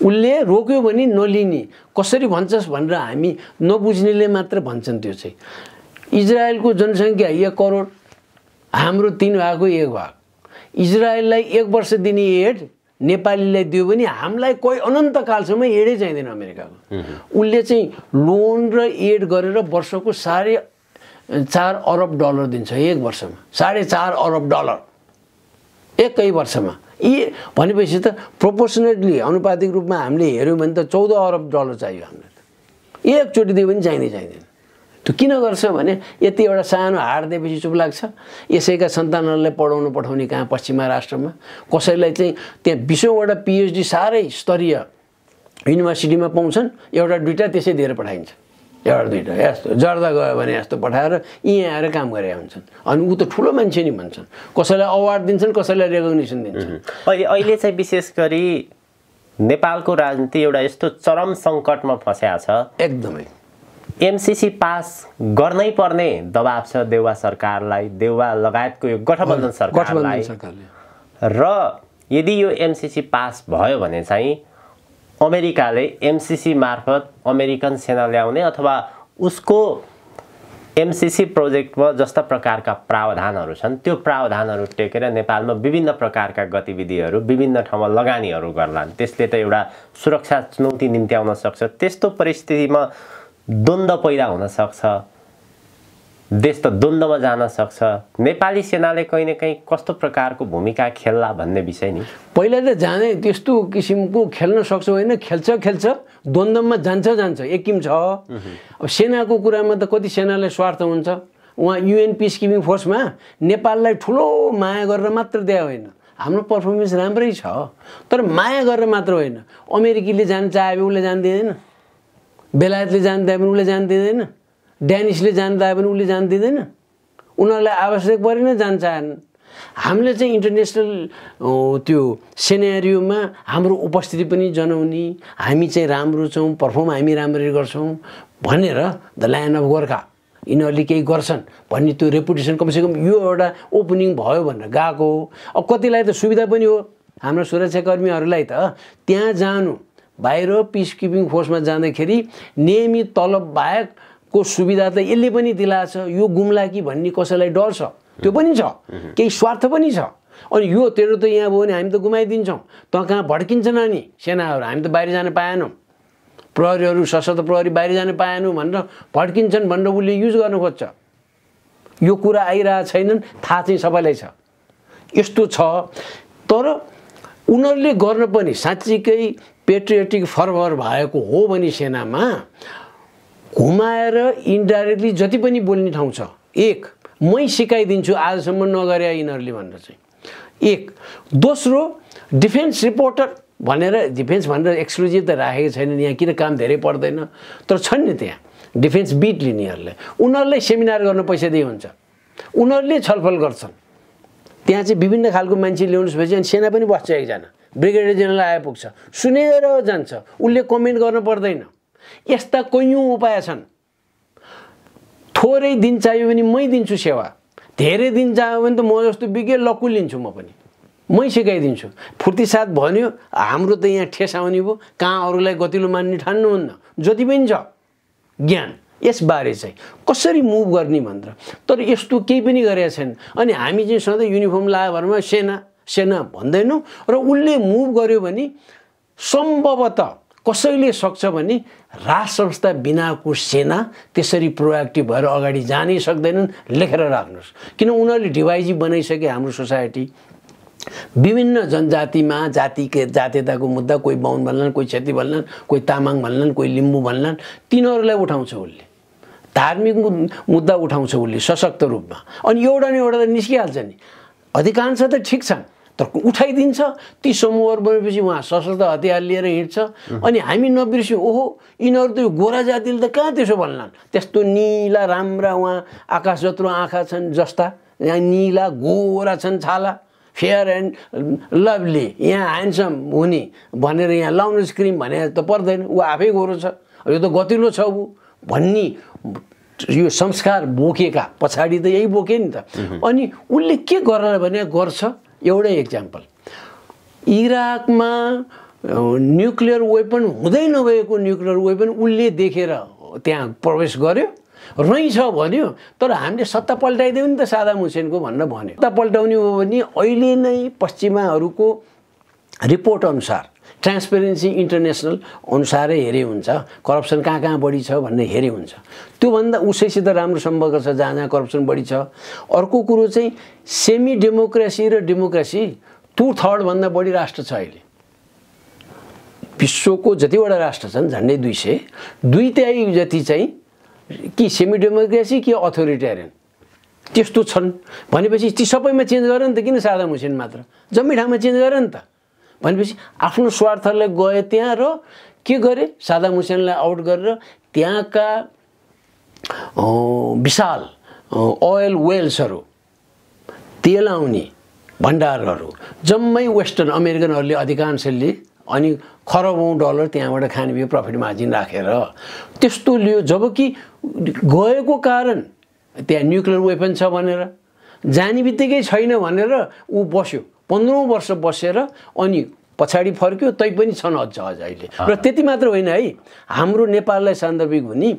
उसले रोक्यो भने नलिने कसरी भन्छस् भनेर हामी नबुझ्नेले मात्र भन्छन्। त्यो चाहिँ इजरायलको जनसङ्ख्या 1 करोड, हाम्रो 3 भागको 1 भाग। इजरायललाई 1 वर्ष दिने एड नेपालीलाई दियो भने हामीलाई कोही अनन्तकालसम्म एडै चाहिँदैन अमेरिकाको। उसले चाहिँ लोन र एड गरेर वर्षको $4.5 अरब दिन्छ 1 वर्षमा, $4.5 अरब। एकै वर्षमा। यी भनेपछि त प्रोपोर्सनेटली अनुपातिक रूपमा हामीले हेऱ्यौँ भने त 14 अरब डलर चाहियो हामीलाई त। एकचोटि दियो पनि चाहिँदैन। त्यो किन गर्छ भने यति एउटा सानो हाड दिएपछि चुप लाग्छ। यसैका सन्तानहरूलाई पढाउनु पठाउने कहाँ पश्चिमा राष्ट्रमा, कसैलाई चाहिँ त्यहाँ 20औँवटा PhD साह्रै स्तरीय युनिभर्सिटीमा पाउँछन्, एउटा दुईटा त्यसै दिएर पठाइन्छ। एउटा दुईटा यस्तो जर्दा गयो भने यस्तो पठाएर यहीँ आएर काम गरे हुन्छन्। अनि ऊ त ठुलो मान्छे नि भन्छन्, कसैलाई अवार्ड दिन्छन्, कसैलाई रेकग्निसन दिन्छन्। अहिले चाहिँ विशेष गरी नेपालको राजनीति एउटा यस्तो चरम सङ्कटमा फँसेको छ, एकदमै MCC पास गर्नै पर्ने दबाब छ देउवा सरकारलाई, देउवा लगायतको यो गठबन्धन सरकारलाई। र यदि यो MCC पास भयो भने चाहिँ अमेरिकाले MCC मार्फत अमेरिकन सेना ल्याउने अथवा उसको MCC प्रोजेक्टमा जस्ता प्रकारका प्रावधानहरू छन् त्यो प्रावधानहरू टेकेर नेपालमा विभिन्न प्रकारका गतिविधिहरू विभिन्न ठाउँमा लगानीहरू गर्लान्। त्यसले त एउटा सुरक्षा चुनौती निम्त्याउन सक्छ। त्यस्तो परिस्थितिमा द्वन्द्व पैदा हुन सक्छ, देश त द्वन्द्वमा जान सक्छ। नेपाली सेनाले कहीँ न कहीँ कस्तो प्रकारको भूमिका खेल्ला भन्ने विषय नि पहिला त जाने त्यस्तो किसिमको खेल्न सक्छ होइन, खेल्छ द्वन्द्वमा जान्छ एकिम छ। अब सेनाको कुरामा त कति सेनालाई स्वार्थ हुन्छ। उहाँ UN पिस किपिङ फोर्समा नेपाललाई ठुलो माया गरेर मात्र दिए होइन, हाम्रो पर्फर्मेन्स राम्रै छ, तर माया गरेर मात्र होइन। अमेरिकीले जान चाहे उसले जान दिँदैन, बेलायतले जान दिए पनि उसले जान दिँदैन, ड्यानिसले जान दिए पनि उसले जान दिँदैन। उनीहरूलाई आवश्यक परेन जान चाहन्। हामीले चाहिँ इन्टरनेसनल त्यो सिनेरियोमा हाम्रो उपस्थिति पनि जनाउने, हामी चाहिँ राम्रो छौँ, पर्फर्म हामी राम्ररी गर्छौँ भनेर द ल्यान्ड अफ गोर्खा यिनीहरूले केही गर्छन् भन्ने त्यो रेपुटेसन कमसेकम यो एउटा ओपनिङ भयो भनेर गएको हो। अब कतिलाई त सुविधा पनि हो, हाम्रो सुरक्षाकर्मीहरूलाई त त्यहाँ जानु बाहिर पिस किपिङ फोर्समा जाँदाखेरि नियमित तलब बाहेकको सुविधा त यसले पनि दिलाछ। यो गुम्ला कि भन्ने कसैलाई डर छ, त्यो पनि छ, केही स्वार्थ पनि छ। अनि यो तेरो त यहाँ भयो भने हामी त गुमाइदिन्छौँ, त कहाँ भड्किन्छन् अनि सेनाहरू, हामी त बाहिर जान पाएनौँ, प्रहरीहरू सशस्त्र प्रहरी बाहिर जान पाएनौँ भनेर भड्किन्छन् भनेर उसले युज गर्न खोज्छ। यो कुरा आइरहेको छैनन्, थाहा चाहिँ सबैलाई छ यस्तो छ। तर उनीहरूले गर्न पनि साँच्चीकै पेट्रियोटिक फर्भर भएको हो भने सेनामा घुमाएर इन्डाइरेक्टली जति पनि बोल्ने ठाउँ छ, एक मै सिकाइदिन्छु आजसम्म नगरे यिनीहरूले भनेर चाहिँ एक। दोस्रो डिफेन्स रिपोर्टर भनेर, डिफेन्स भनेर एक्सक्लुजिभ त राखेको छैन यहाँ, किन काम धेरै पर्दैन, तर छन् नि त्यहाँ डिफेन्स बिट लिनेहरूलाई, उनीहरूलाई सेमिनार गर्न पैसा दिए हुन्छ, उनीहरूले छलफल गर्छन्। त्यहाँ चाहिँ विभिन्न खालको मान्छे ल्याउनुहोस् भनेपछि अनि सेना पनि बस्छ, एकजना ब्रिगेडियर जेनरल आइपुग्छ, सुनेर जान्छ, उसले कमेन्ट गर्न पर्दैन। यस्ता कैयौँ उपाय छन्। थोरै दिन चाहियो भने मै दिन्छु सेवा, धेरै दिन चाहियो भने त म जस्तो विज्ञ लक्कु लिन्छु, म पनि मै सिकाइदिन्छु। फुर्ती साथ भन्यो हाम्रो त यहाँ ठेस आउने भयो, कहाँ अरूलाई गतिलो मान्ने ठान्नुहुन्न, जति पनि छ ज्ञान यसबारे चाहिँ कसरी मुभ गर्ने भनेर। तर यस्तो केही पनि गरेका छैन। अनि हामी चाहिँ सधैँ युनिफर्म लगायो भरमा सेना भन्दैनौँ, र उसले मुभ गर्यो भने सम्भवतः कसैले सक्छ भने राज संस्था बिनाको सेना त्यसरी प्रोएक्टिभ भएर अगाडि जानै सक्दैनन्। लेखेर राख्नुहोस्, किन उनीहरूले डिभाइजिभ बनाइसके हाम्रो सोसाइटी। विभिन्न जनजातिमा जातीयताको मुद्दा, कोही बाहुन भन्लान्, कोही छेत्री भन्लान्, कोही तामाङ भन्लान्, कोही लिम्बू भन्लान्, तिनीहरूलाई उठाउँछ उसले, धार्मिक मुद्दा उठाउँछ उसले सशक्त रूपमा। अनि एउटा न एउटा त निस्किहाल्छ नि, अधिकांश त ठिक छन् तर उठाइदिन्छ। ती समूहहरू बनेपछि उहाँ सशस्त्र हतियार लिएर हिँड्छ। अनि हामी नबिर्स्यौँ, ओहो यिनीहरू त यो गोरा जातिले त कहाँ त्यसो भन्लान्, त्यस्तो निला राम्रा उहाँ आकाश जत्रो आँखा छन् जस्ता, यहाँ निला गोरा छन् छाला, फेयर एन्ड लभली, यहाँ ह्यान्डसम हुने भनेर यहाँ लाउनु क्रिम भने त पर्दैन, ऊ आफै गोरो छ, यो त गतिलो छ ऊ भन्ने यो संस्कार बोकेका पछाडि त यही बोके नि त। अनि उसले के गर्ला भने गर्छ। एउटै इक्जाम्पल, इराकमा न्युक्लियर वेपन हुँदै नभएको न्युक्लियर वेपन उसले देखेर त्यहाँ प्रवेश गर्यो, रहेछ भन्यो, तर हामीले सत्ता पल्टाइदियो नि त सादाम हुसेनको भनेर भन्यो। सत्ता पल्टाउने हो भने अहिले नै पश्चिमाहरूको रिपोर्ट अनुसार ट्रान्सपेरेन्सी इन्टरनेसनल अनुसारै हेरे हुन्छ, करप्सन कहाँ कहाँ बढी छ भन्ने हेरे हुन्छ। त्योभन्दा उसैसित राम्रो सम्पर्क छ जहाँ जहाँ करप्सन बढी छ। अर्को कुरो चाहिँ सेमी डेमोक्रेसी र डेमोक्रेसी 2/3 भन्दा बढी राष्ट्र छ अहिले। विश्वको जतिवटा राष्ट्र छन् झन्डै 200, 2/3 जति चाहिँ कि सेमी डेमोक्रेसी कि अथोरिटेरियन त्यस्तो छन्। भनेपछि ती सबैमा चेन्ज गर नि त, किन सादाम हुसेन मात्र जम्मै ठाउँमा चेन्ज गर नि त। भनेपछि आफ्नो स्वार्थले गए त्यहाँ र के गरे, सादाम हुसेनलाई आउट गरेर त्यहाँका विशाल ओयल वेल्सहरू, तेल आउने भण्डारहरू जम्मै वेस्टर्न अमेरिकनहरूले अधिकांशले अनि खरबौँ डलर त्यहाँबाट खाने भयो प्रफिट मार्जिन राखेर त्यस्तो लियो। जबकि गएको कारण त्यहाँ न्युक्लियर वेपन छ भनेर, जाने बित्तिकै छैन भनेर ऊ बस्यो, 15 वर्ष बसेर अनि पछाडि फर्क्यो। तैपनि छन् अझ अहिले। र त्यति मात्र होइन है, हाम्रो नेपाललाई सान्दर्भिक हुने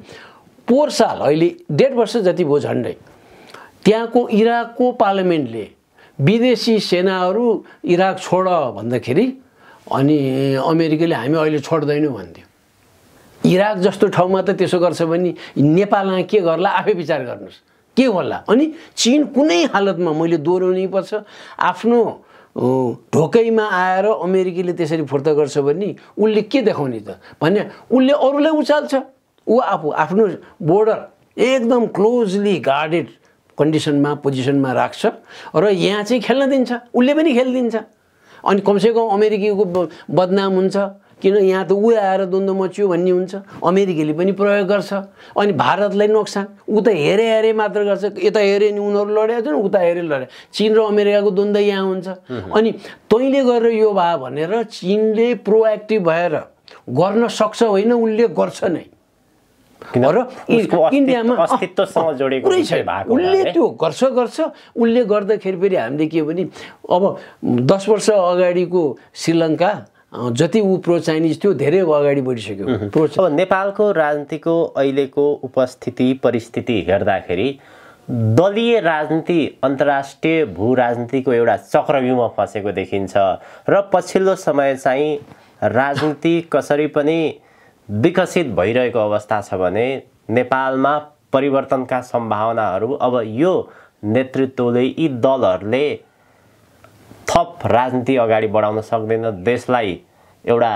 पोहोर साल अहिले 1.5 वर्ष जति भयो झन्डै, त्यहाँको इराकको पार्लियामेन्टले विदेशी सेनाहरू इराक छोड भन्दाखेरि अनि अमेरिकाले हामी अहिले छोड्दैनौँ भन्थ्यो। इराक जस्तो ठाउँमा त त्यसो गर्छ भने नेपालमा के गर्ला आफै विचार गर्नुहोस् के होला। अनि चीन कुनै हालतमा मैले दोहोऱ्याउनै पर्छ आफ्नो ढोकैमा आएर अमेरिकाले त्यसरी फुर्ता गर्छ भने उसले के देखाउने त भने उसले अरूलाई उचाल्छ। ऊ आफू आफ्नो बोर्डर एकदम क्लोजली गार्डेड कन्डिसनमा पोजिसनमा राख्छ र यहाँ चाहिँ खेल्न दिन्छ, उसले पनि खेलिदिन्छ। अनि कमसेकम अमेरिकीको बदनाम हुन्छ, किन यहाँ त ऊ आएर द्वन्द्व मच्यो भन्ने हुन्छ, अमेरिकाले पनि प्रयोग गर्छ। अनि भारतलाई नोक्सान, ऊ त हेरे हेरे मात्र गर्छ। यता हेरे नि उनीहरू लडेको छन्, उता हेरे लडे। चीन र अमेरिकाको द्वन्द्व यहाँ हुन्छ। अनि तैँले गरेर यो भयो भनेर चीनले प्रोएक्टिभ भएर गर्न सक्छ होइन, उसले गर्छ नै। र इन्डियामा अस्तित्वसँग जोडेको भएको उसले त्यो गर्छ। उसले गर्दाखेरि फेरि हामीले के भने अब 10 वर्ष अगाडिको श्रीलङ्का जति ऊ प्रो चाइनिज थियो धेरै अगाडि बढिसक्यो। अब नेपालको राजनीतिको अहिलेको उपस्थिति परिस्थिति हेर्दाखेरि दलीय राजनीति अन्तर्राष्ट्रिय भू राजनीतिको एउटा चक्रव्यूहमा फसेको देखिन्छ र पछिल्लो समय चाहिँ राजनीति कसरी पनि विकसित भइरहेको अवस्था छ भने नेपालमा परिवर्तनका सम्भावनाहरू अब यो नेतृत्वले यी दलहरूले थप राजनीति अगाडि बढाउन सक्दैन, देशलाई एउटा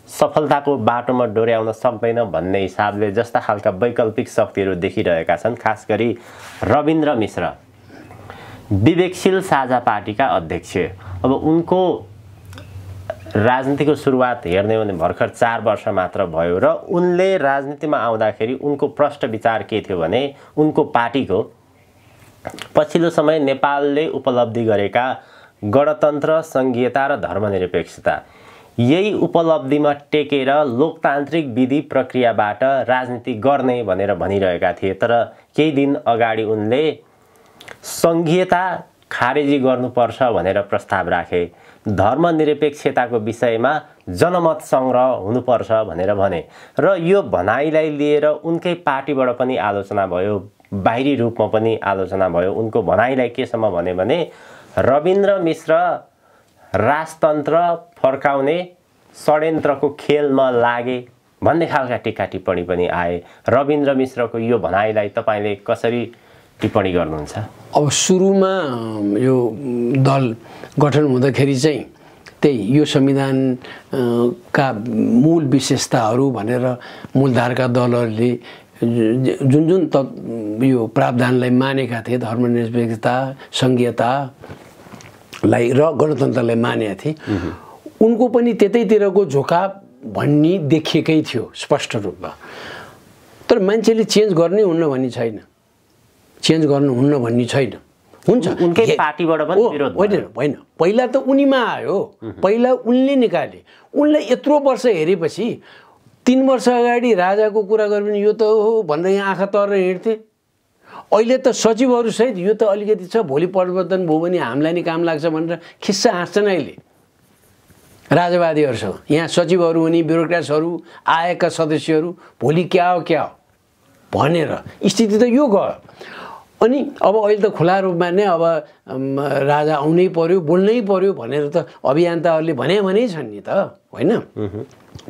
सफलताको बाटोमा डोर्याउन सक्दैन भन्ने हिसाबले जस्ता खालका वैकल्पिक शक्तिहरू देखिरहेका छन्। खास गरी रविन्द्र मिश्र विवेकशील साझा पार्टीका अध्यक्ष, अब उनको राजनीतिको सुरुवात हेर्ने हो भने भर्खर 4 वर्ष मात्र भयो र उनले राजनीतिमा आउँदाखेरि उनको प्रष्ट विचार के थियो भने उनको पार्टीको पछिल्लो समय नेपालले उपलब्धि गरेका गणतन्त्र, संघीयता र धर्मनिरपेक्षता यही उपलब्धिमा टेकेर लोकतान्त्रिक विधि प्रक्रियाबाट राजनीति गर्ने भनेर भनिरहेका थिए। तर केही दिन अगाडि उनले संघीयता खारेजी गर्नुपर्छ भनेर प्रस्ताव राखे, धर्मनिरपेक्षताको विषयमा जनमत सङ्ग्रह हुनुपर्छ भनेर भने र यो भनाइलाई लिएर उनकै पार्टीबाट पनि आलोचना भयो, बाहिरी रूपमा पनि आलोचना भयो। उनको भनाइलाई केसम्म भने रविन्द्र मिश्र राजतन्त्र फर्काउने षड्यन्त्रको खेलमा लागे भन्ने खालका टिका टिप्पणी पनि आए। रविन्द्र मिश्रको यो भनाइलाई तपाईँले कसरी टिप्पणी गर्नुहुन्छ? अब सुरुमा यो दल गठन हुँदाखेरि चाहिँ त्यही यो संविधान का मूल विशेषताहरू भनेर मूलधारका दलहरूले जुन यो प्रावधानलाई मानेका थिए, धर्मनिरपेक्षता, संघीयतालाई र गणतन्त्रलाई मानेका थिए, उनको पनि त्यतैतिरको झोकाप भन्ने देखिएकै थियो स्पष्ट रूपमा। तर मान्छेले चेन्ज गर्नै हुन्न भन्ने छैन, चेन्ज गर्नुहुन्न भन्ने छैन। हुन्छ, उनकै पार्टीबाट पनि विरोध होइन, पहिला त उनीमा आयो, पहिला उनले निकाले। उनलाई यत्रो वर्ष हेरेपछि 3 वर्ष अगाडि राजाको कुरा गर्यो भने यो त हो भनेर यहाँ आँखा तरेर हिँड्थे। अहिले त सचिवहरूसहित यो त अलिकति छ, भोलि परिवर्तन भयो भने हामीलाई नि काम लाग्छ भनेर खिस्सा हाँस्छन् अहिले राजावादीहरूसँग। यहाँ सचिवहरू हुने ब्युरोक्रेट्सहरू आएका सदस्यहरू भोलि क्या हो भनेर स्थिति त यो गयो। अनि अब अहिले त खुला रूपमा नै अब राजा आउनै पर्यो, बोल्नै पर्यो भनेर त अभियन्ताहरूले भने छन् नि त। होइन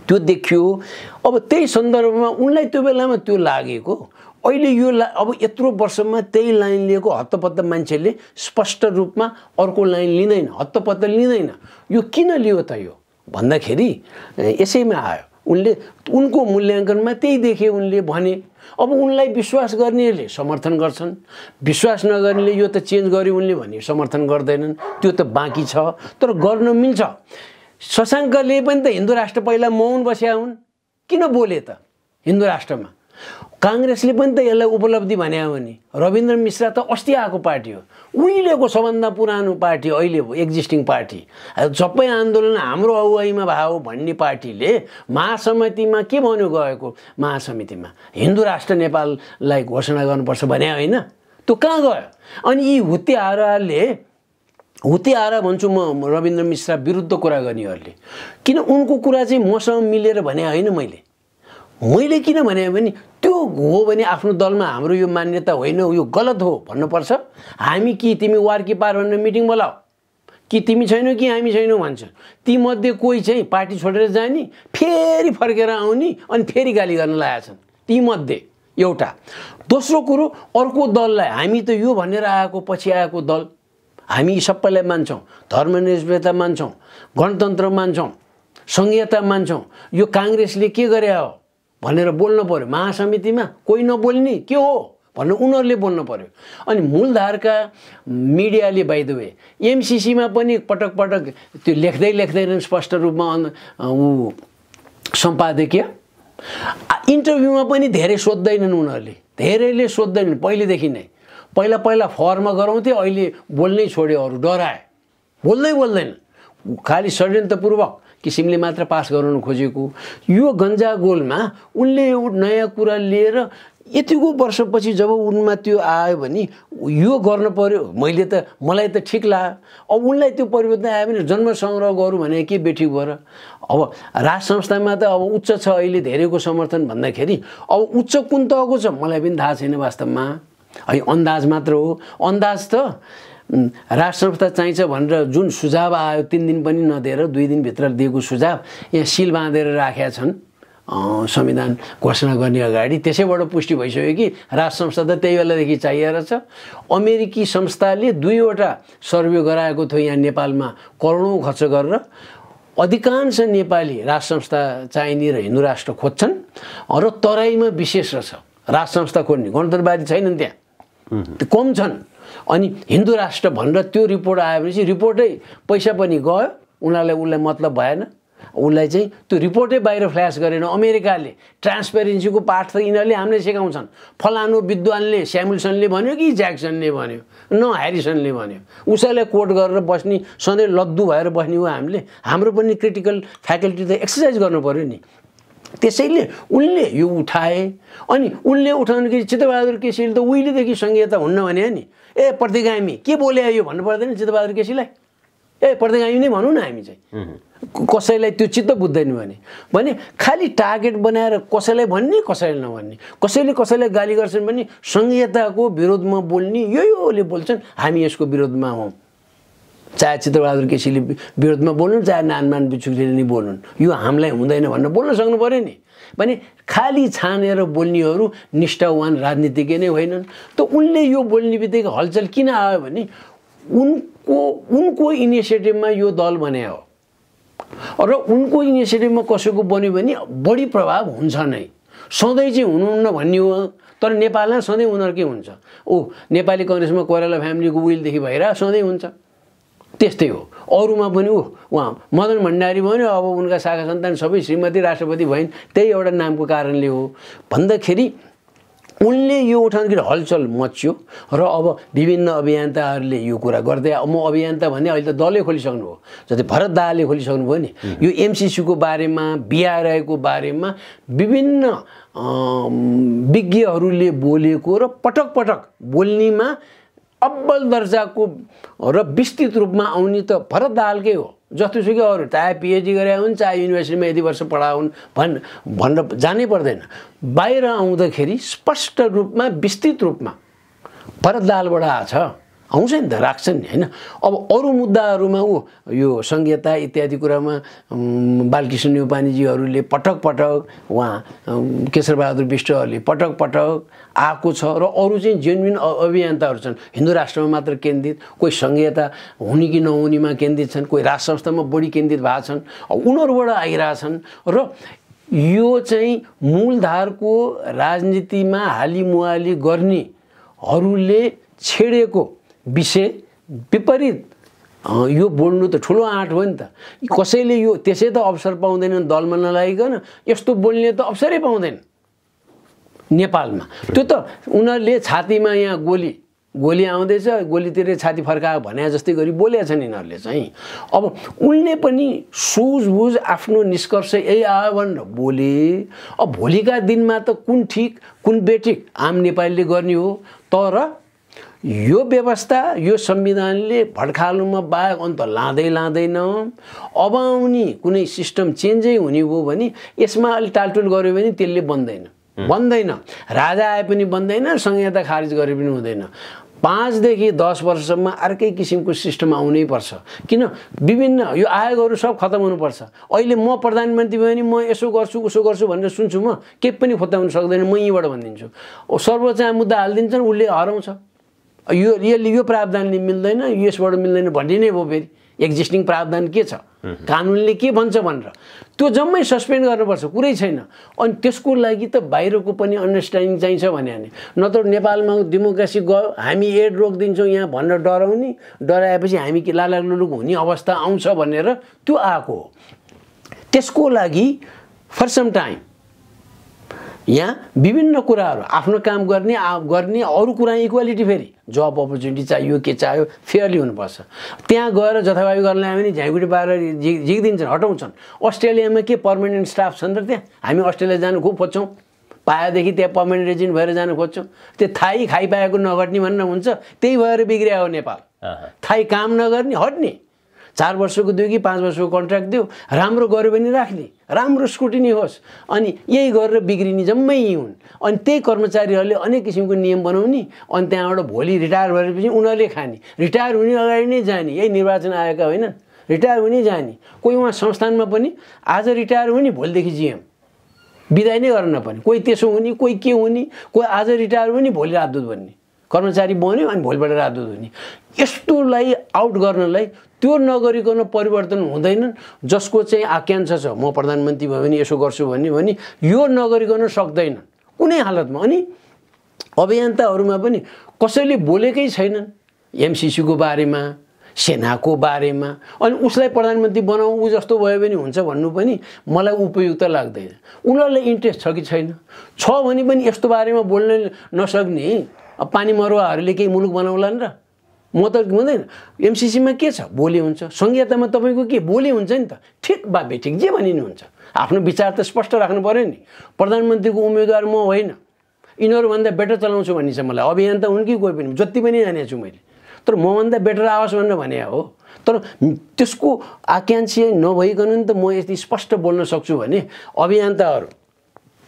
त्यो देखियो। अब त्यही सन्दर्भमा उनलाई त्यो बेलामा त्यो लागेको अहिले यो अब यत्रो वर्षमा त्यही लाइन लिएको हत्तपत्त मान्छेले स्पष्ट रूपमा अर्को लाइन लिँदैन, हत्तपत्त लिँदैन। यो किन लियो त यो भन्दाखेरि यसैमा आयो। उनले उनको मूल्याङ्कनमा त्यही देखे, उनले भने। अब उनलाई विश्वास गर्नेले समर्थन गर्छन्, विश्वास नगर्नेले यो त चेन्ज गर्यो उनले भने समर्थन गर्दैनन्। त्यो त बाँकी छ, तर गर्न मिल्छ। शशाङ्कले पनि त हिन्दू राष्ट्र पहिला मौन बस्या हुन्, किन बोले त हिन्दू राष्ट्रमा? काङ्ग्रेसले पनि त यसलाई उपलब्धि भने हो नि। रविन्द्र मिश्रा त अस्ति आएको पार्टी हो, उहिलेको सबभन्दा पुरानो पार्टी, अहिले एक्जिस्टिङ पार्टी। सबै आन्दोलन हाम्रो अगुवाईमा भयो भन्ने पार्टीले महासमितिमा के भन्यो गएको महासमितिमा हिन्दू राष्ट्र नेपाललाई घोषणा गर्नुपर्छ भने होइन? त्यो कहाँ गयो? अनि यी हुत्ते आरा भन्छु म रविन्द्र मिश्रा विरुद्ध कुरा गर्नेहरूले। किन उनको कुरा चाहिँ मसँग मिलेर भने होइन? मैले किन भने त्यो हो भने आफ्नो दलमा हाम्रो यो मान्यता होइन, यो गलत हो भन्नुपर्छ। हामी कि तिमी वार कि पार भनेर मिटिङ बोलाऊ, कि तिमी छैनौ कि हामी छैनौँ भन्छ। तीमध्ये कोही चाहिँ पार्टी छोडेर जाने, फेरि फर्केर आउने, अनि फेरि गाली गर्न लागेका छन्। तीमध्ये एउटा। दोस्रो कुरो, अर्को दललाई हामी त यो भनेर आएको पछि आएको दल, हामी सबैलाई मान्छौँ, धर्मनिरपेक्षता मान्छौँ, गणतन्त्र मान्छौँ, संघीयता मान्छौँ। यो काङ्ग्रेसले के गरे हो भनेर बोल्नु पर्यो। महासमितिमा कोही नबोल्ने के हो भनेर उनीहरूले बोल्नु पर्यो। अनि मूलधारका मिडियाले बाइ द वे एमसिसीमा पनि पटक पटक त्यो लेख्दैनन् स्पष्ट रूपमा ऊ सम्पादकीय। इन्टरभ्यूमा पनि धेरै सोध्दैनन् उनीहरूले, धेरैले सोध्दैनन् पहिलेदेखि नै। पहिला फर्ममा गराउँथे, अहिले बोल्नै छोड्यो, अरू डराए, बोल्दैन। खालि षड्यन्त्रपूर्वक किसिमले मात्र पास गराउन खोजेको यो गन्जागोलमा उनले एउटा नयाँ कुरा लिएर यतिको वर्षपछि जब उनमा त्यो आयो भने यो गर्न पर्यो। मलाई त ठिक लाग्यो। अब उनलाई त्यो परिवर्तन आयो भने जन्म सङ्ग्रह गरौँ भने के बेठिक भएर। अब राज संस्थामा त अब उच्च छ अहिले धेरैको समर्थन भन्दाखेरि अब उच्च कुन तहको छ मलाई पनि थाहा छैन वास्तवमा। है अन्दाज मात्र हो। अन्दाज त राज संस्था चाहिन्छ भनेर जुन सुझाव आयो 3 दिन पनि नदिएर 2 दिनभित्र दिएको सुझाव यहाँ सिल बाँधेर राखेका छन् संविधान घोषणा गर्ने अगाडि। त्यसैबाट पुष्टि भइसक्यो कि राज संस्था त त्यही बेलादेखि चाहिएर छ। अमेरिकी संस्थाले 2वटा सर्वे गराएको थियो यहाँ नेपालमा करोडौँ खर्च गरेर। अधिकांश नेपाली राज संस्था चाहिने र हिन्दू राष्ट्र खोज्छन् र तराईमा विशेष रहेछ राज संस्था खोज्ने। गणतन्त्रवादी छैनन् त्यहाँ, कम छन्। अनि हिन्दू राष्ट्र भनेर त्यो रिपोर्ट आएपछि रिपोर्टै पैसा पनि गयो, उसलाई मतलब भएन। उसलाई चाहिँ त्यो रिपोर्टै बाहिर फ्ल्यास गरेन अमेरिकाले। ट्रान्सपेरेन्सीको पाठ त यिनीहरूले हामीलाई सिकाउँछन्। फलानु विद्वानले स्यामुल्सनले भन्यो कि ज्याक्सनले भन्यो, न ह्यारिसनले भन्यो। उसैलाई कोट गरेर बस्ने, सधैँ लद्दु भएर बस्ने हो हामीले। हाम्रो पनि क्रिटिकल फ्याकल्टी त एक्सर्साइज गर्नु पर्यो नि। त्यसैले उनले यो उठाए। अनि उनले उठाउनु कि चित्तबहादुर केसीले त उहिलेदेखि संघीयता हुन्न भने नि। प्रतिगामी के बोले यो भन्नु पर्दैन चित्तबहादुर केसीलाई। प्रतिगामी नै भनौँ न हामी चाहिँ। कसैलाई त्यो चित्त बुझ्दैन भने खालि टार्गेट बनाएर कसैलाई भन्ने कसैलाई नभन्ने, कसैले गाली गर्छन् भने संघीयताको विरोधमा बोल्ने योले बोल्छन् हामी यसको विरोधमा हौँ। चाहे चित्तबहादुर केसीले विरोधमा बोल्नु, चाहे नानमान बिच्छुकले नै बोल्नु, यो हामीलाई हुँदैन भनेर बोल्न सक्नु पर्यो नि। भने खालि छानेर बोल्नेहरू निष्ठावान राजनीतिज्ञ नै होइनन्। त उनले यो बोल्ने बित्तिकै हलचल किन आयो भने उनको इनिसिएटिभमा यो दल बने हो र उनको इनिसिएटिभमा कसैको बन्यो भने बढी प्रभाव हुन्छ नै। सधैँ चाहिँ हुनुहुन्न भन्ने हो, तर नेपालमा सधैँ उनीहरूकै हुन्छ। नेपाली कङ्ग्रेसमा कोइराला फ्यामिलीको विलदेखि भइरहेको सधैँ हुन्छ। त्यस्तै हो अरूमा पनि। उहाँ मदन भण्डारी भन्यो, अब उनका शाखा सन्तान सबै श्रीमती राष्ट्रपति भइन्, त्यही एउटा नामको कारणले हो भन्दाखेरि उनले यो उठाउँदाखेरि हलचल मच्यो। र अब विभिन्न अभियन्ताहरूले यो कुरा गर्दै, म अभियन्ता भने अहिले त दलै खोलिसक्नु हो, जस्तै भरत दाहालले खोलिसक्नु भयो नि। यो एमसिसीको बारेमा, बिआरआईको बारेमा विभिन्न विज्ञहरूले बोलेको र पटक पटक बोल्नेमा अब्बल दर्जाको र विस्तृत रूपमा आउने त भरत दाहालकै हो। जस्तोसुकै अरू चाहे पिएचडी गरे हुन्, चाहे युनिभर्सिटीमा यति वर्ष पढाउन् भनेर जानै पर्दैन। बाहिर आउँदाखेरि स्पष्ट रूपमा विस्तृत रूपमा भरत दाहालबाट आएको छ। आउँछ नि त, राख्छन् नि होइन। अब अरू मुद्दाहरूमा यो संहिता इत्यादि कुरामा बालकृष्ण न्यौपानेजीहरूले पटक पटक, उहाँ केशरबहादुर विष्टहरूले पटक पटक आएको छ र अरू चाहिँ जेन्युन अभियन्ताहरू छन्, हिन्दू राष्ट्रमा मात्र केन्द्रित, कोही संहिता हुने कि नहुनेमा केन्द्रित छन्, कोही राष्ट्र संस्थामा बढी केन्द्रित भएको छन्, उनीहरूबाट आइरहेछन् र यो चाहिँ मूलधारको राजनीतिमा हालिमुहाली गर्नेहरूले छेडेको विषय विपरीत यो बोल्नु त ठुलो आँट हो नि त। कसैले यो त्यसै त अवसर पाउँदैनन् दलमा नलागिकन, यस्तो बोल्ने त अवसरै पाउँदैन नेपालमा। त्यो त उनीहरूले छातीमा यहाँ गोली आउँदैछ, गोलीतिर छाती फर्कायो भने जस्तै गरी बोलेका छन् यिनीहरूले चाहिँ। अब उनले पनि सुझबुझ आफ्नो निष्कर्ष यही आयो भनेर बोले। अब भोलिका दिनमा त कुन ठिक कुन बेठिक आम नेपालीले गर्ने हो, तर यो व्यवस्था यो संविधानले भड्खालुमा बाहेक अन्त लाँदैन। अब आउने कुनै सिस्टम चेन्जै हुने हो भने यसमा अलि टालटुल गर्यो भने त्यसले बन्दैन। राजा आए पनि बन्दैन, संहिता खारिज गरे पनि हुँदैन। 5 देखि 10 वर्षसम्म अर्कै किसिमको सिस्टम आउनै पर्छ। किन विभिन्न यो आयोगहरू सब खत्तम हुनुपर्छ। अहिले म प्रधानमन्त्री भयो भने म यसो गर्छु उसो गर्छु भनेर सुन्छु, म केही पनि खोत्ताउन सक्दैन, म यहीँबाट भनिदिन्छु। सर्वोच्च मुद्दा हालिदिन्छन्, उसले हराउँछ। यो प्रावधानले मिल्दैन, यसबाट मिल्दैन भन्ने नै भयो। फेरि एक्जिस्टिङ प्रावधान के छ, कानुनले के भन्छ भनेर त्यो जम्मै सस्पेन्ड गर्नुपर्छ, कुरै छैन। अनि त्यसको लागि त बाहिरको पनि अन्डरस्ट्यान्डिङ चाहिन्छ भने नत्र नेपालमा डेमोक्रेसी गयो हामी एड रोकिदिन्छौँ यहाँ भनेर डराएपछि हामी के लालालुलुक हुने अवस्था आउँछ भनेर त्यो आएको हो। त्यसको लागि फर सम टाइम यहाँ विभिन्न कुराहरू आफ्नो काम गर्ने अरू कुरा इक्वालिटी, फेरि जब अपर्च्युनिटी चाहियो के चाहियो फेयरली हुनुपर्छ। त्यहाँ गएर जथाभावी गर्न आयो भने झ्याइगुडी पारेर झिकिदिन्छन्, हटाउँछन्। अस्ट्रेलियामा के पर्मानेन्ट स्टाफ छन् र त्यहाँ? हामी अस्ट्रेलिया जानु खुब खोज्छौँ, पाएदेखि त्यहाँ पर्मानेन्ट रेजिडेन्ट भएर जानु खोज्छौँ। त्यो थाई खाइपाएको नघट्ने भनेर हुन्छ, त्यही भएर बिग्रिया हो नेपाल। थाई काम नगर्ने हट्ने, 4 वर्षको दियो कि 5 वर्षको कन्ट्र्याक्ट दियो, राम्रो गर्यो भने राख्ने, राम्रो स्क्रुटिनी होस्। अनि यही गरेर बिग्रिने जम्मै यही हुन्। अनि त्यही कर्मचारीहरूले अनेक किसिमको नियम बनाउने, अनि त्यहाँबाट भोलि रिटायर भएपछि उनीहरूले खाने, रिटायर हुने अगाडि नै जाने। यही निर्वाचन आएका होइनन्, रिटायर हुने जाने। कोही उहाँ संस्थानमा पनि आज रिटायर हुने, भोलिदेखि जिएम बिदाय नै गर्न नपर्ने, कोही त्यसो हुने, कोही के हुने, कोही आज रिटायर हुने भोलि राजदूत बन्ने, कर्मचारी बन्यो अनि भोलिबाट राजदूत हुने। यस्तोलाई आउट गर्नलाई त्यो नगरिकन परिवर्तन हुँदैनन्। जसको चाहिँ आकाङ्क्षा छ म प्रधानमन्त्री भयो भने यसो गर्छु भन्ने यो नगरिकन सक्दैन कुनै हालतमा। अनि अभियन्ताहरूमा पनि कसैले बोलेकै छैनन् एमसीसीको बारेमा, सेनाको बारेमा। अनि उसलाई प्रधानमन्त्री बनाऊ, ऊ जस्तो भयो भने हुन्छ भन्नु पनि मलाई उपयुक्त लाग्दैन। उनीहरूलाई इन्ट्रेस्ट छ कि छैन? छ भने पनि यस्तो बारेमा बोल्न नसक्ने पानी मरुवाहरूले केही मुलुक बनाउलान् र? म त हुँदैन। एमसीसीमा के छ? बोली हुन्छ। संहितामा तपाईँको के बोली हुन्छ नि त, ठिक बा बेठिक जे भनिनु हुन्छ। आफ्नो विचार त स्पष्ट राख्नु पर्यो नि। प्रधानमन्त्रीको उम्मेदवार म होइन, यिनीहरूभन्दा बेटर चलाउँछु भन्ने छ मलाई। अभियन्ता हुन् कि कोही पनि, जति पनि जानेको छु मैले, तर मभन्दा बेटर आओस् भनेर भने हो। तर त्यसको आकाङ्क्षा नभइकन नि त म यति स्पष्ट बोल्न सक्छु भने अभियन्ताहरू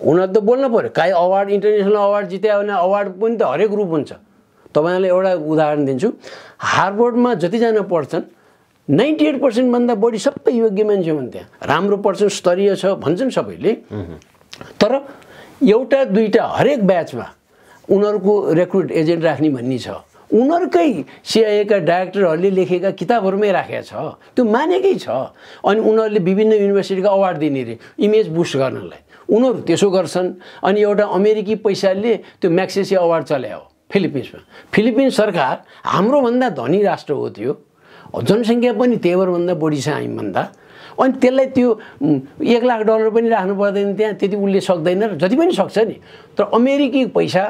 उनीहरू त बोल्न पर्यो। काहीँ अवार्ड, इन्टरनेसनल अवार्ड जित्यो भने अवार्ड पनि त हरेक रूप हुन्छ। तपाईँलाई एउटा उदाहरण दिन्छु। हार्वर्डमा जतिजना पढ्छन् 98% भन्दा बढी सबै योग्य मान्छे हुन् त्यहाँ, राम्रो पढ्छन्, स्तरीय छ भन्छन् सबैले। तर एउटा दुईटा हरेक ब्याचमा उनीहरूको रिक्रुट एजेन्ट राख्ने भन्ने छ। उनीहरूकै सिआइएका डाइरेक्टरहरूले लेखेका किताबहरूमै राखेको छ, त्यो मानेकै छ। अनि उनीहरूले विभिन्न युनिभर्सिटीका अवार्ड दिने रे इमेज बुस्ट गर्नलाई, उनीहरू त्यसो गर्छन्। अनि एउटा अमेरिकी पैसाले त्यो म्याक्सेसी अवार्ड चलायो फिलिपिन्समा। फिलिपिन्स सरकार हाम्रोभन्दा धनी राष्ट्र हो, त्यो जनसङ्ख्या पनि त्यहीभरभन्दा बढी छ हामीभन्दा। अनि त्यसलाई त्यो $1 लाख पनि राख्नु पर्दैन त्यहाँ, त्यति उसले सक्दैन र जति पनि सक्छ नि। तर अमेरिकी पैसा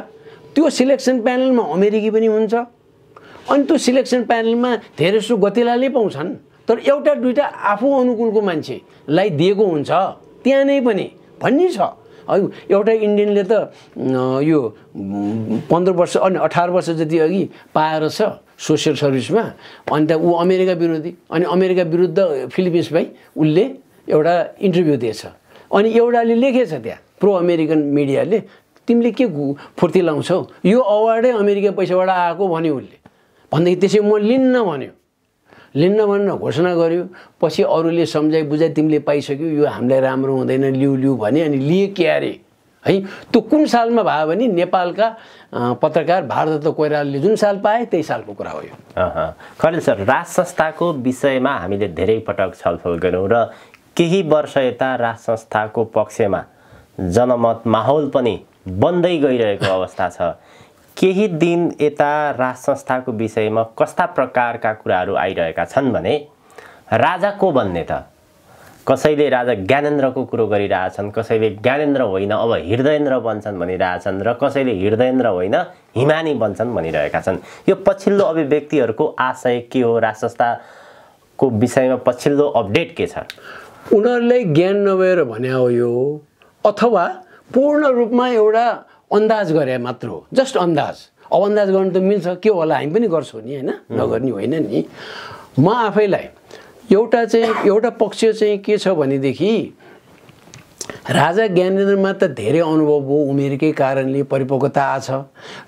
त्यो सिलेक्सन प्यानलमा अमेरिकी पनि हुन्छ। अनि त्यो सिलेक्सन प्यानलमा धेरै जसो गतिलाले पाउँछन्, तर एउटा दुईटा आफू अनुकूलको मान्छेलाई दिएको हुन्छ त्यहाँ नै पनि भन्ने छ। एउटा इन्डियनले त यो 15 वर्ष अनि 18 वर्ष जति अघि पाएर छ सोसियल सर्भिसमा। अनि त ऊ अमेरिका विरोधी, अनि अमेरिका विरुद्ध फिलिपिन्समै उसले एउटा इन्टरभ्यू दिएछ। अनि एउटाले लेखेछ त्यहाँ, प्रो अमेरिकन मिडियाले, तिमीले के फुर्ती लाउँछौ, यो अवार्डै अमेरिका पैसाबाट आएको भन्यो उसले। भन्दै त्यसै म लिन्न भन्यो, लिन्न भनेर घोषणा गर्यो। पछि अरूले सम्झाइ बुझाइ तिमीले पाइसक्यो, यो हामीलाई राम्रो हुँदैन, लिउ लिउ भने अनि लिए के अरे है। त्यो कुन सालमा भयो भने नेपालका पत्रकार भारदत्त कोइरालाले जुन साल पाए त्यही सालको कुरा हो यो। खरेल सर, राज संस्थाको विषयमा हामीले धेरै पटक छलफल गऱ्यौँ र केही वर्ष यता राज संस्थाको पक्षमा जनमत माहौल पनि बन्दै गइरहेको अवस्था छ। केही दिन यता राज संस्थाको विषयमा कस्ता प्रकारका कुराहरू आइरहेका छन् भने राजा को बन्ने त, कसैले राजा ज्ञानेन्द्रको कुरो गरिरहेछन्, कसैले ज्ञानेन्द्र होइन अब हृदयेन्द्र बन्छन् भनिरहेछन् र कसैले हृदयेन्द्र होइन हिमानी बन्छन् भनिरहेका छन्। यो पछिल्लो अभिव्यक्तिहरूको आशय के हो? राज संस्थाको विषयमा पछिल्लो अपडेट के छ? उनीहरूले ज्ञान नभएर भने हो यो, अथवा पूर्ण रूपमा एउटा अन्दाज गरे मात्र हो, जस्ट अन्दाज। अब अन्दाज गर्नु त मिल्छ, के होला हामी पनि गर्छौँ नि होइन, नगर्ने होइन नि। म आफैलाई एउटा पक्ष चाहिँ के छ भनेदेखि राजा ज्ञानेन्द्रमा त धेरै अनुभव हो, उमेरकै कारणले परिपक्वता आछ।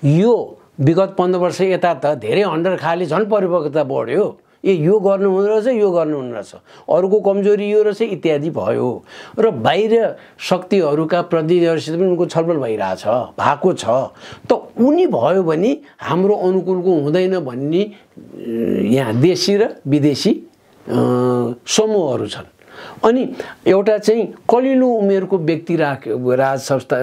यो विगत 15 वर्ष यता त धेरै हन्डर खाले झन् परिपक्वता बढ्यो। यो गर्नु हुँदो रहेछ, यो गर्नु हुँदो रहेछ, अरूको कमजोरी यो रहेछ इत्यादि भयो। र बाहिर शक्तिहरूका प्रतिनिधिहरूसित पनि उनको छलफल भइरहेछ, भएको छ। त उनी भयो भने हाम्रो अनुकूलको हुँदैन भन्ने यहाँ देशी र विदेशी समूहहरू छन्। अनि एउटा चाहिँ कलिलो उमेरको व्यक्ति राज संस्था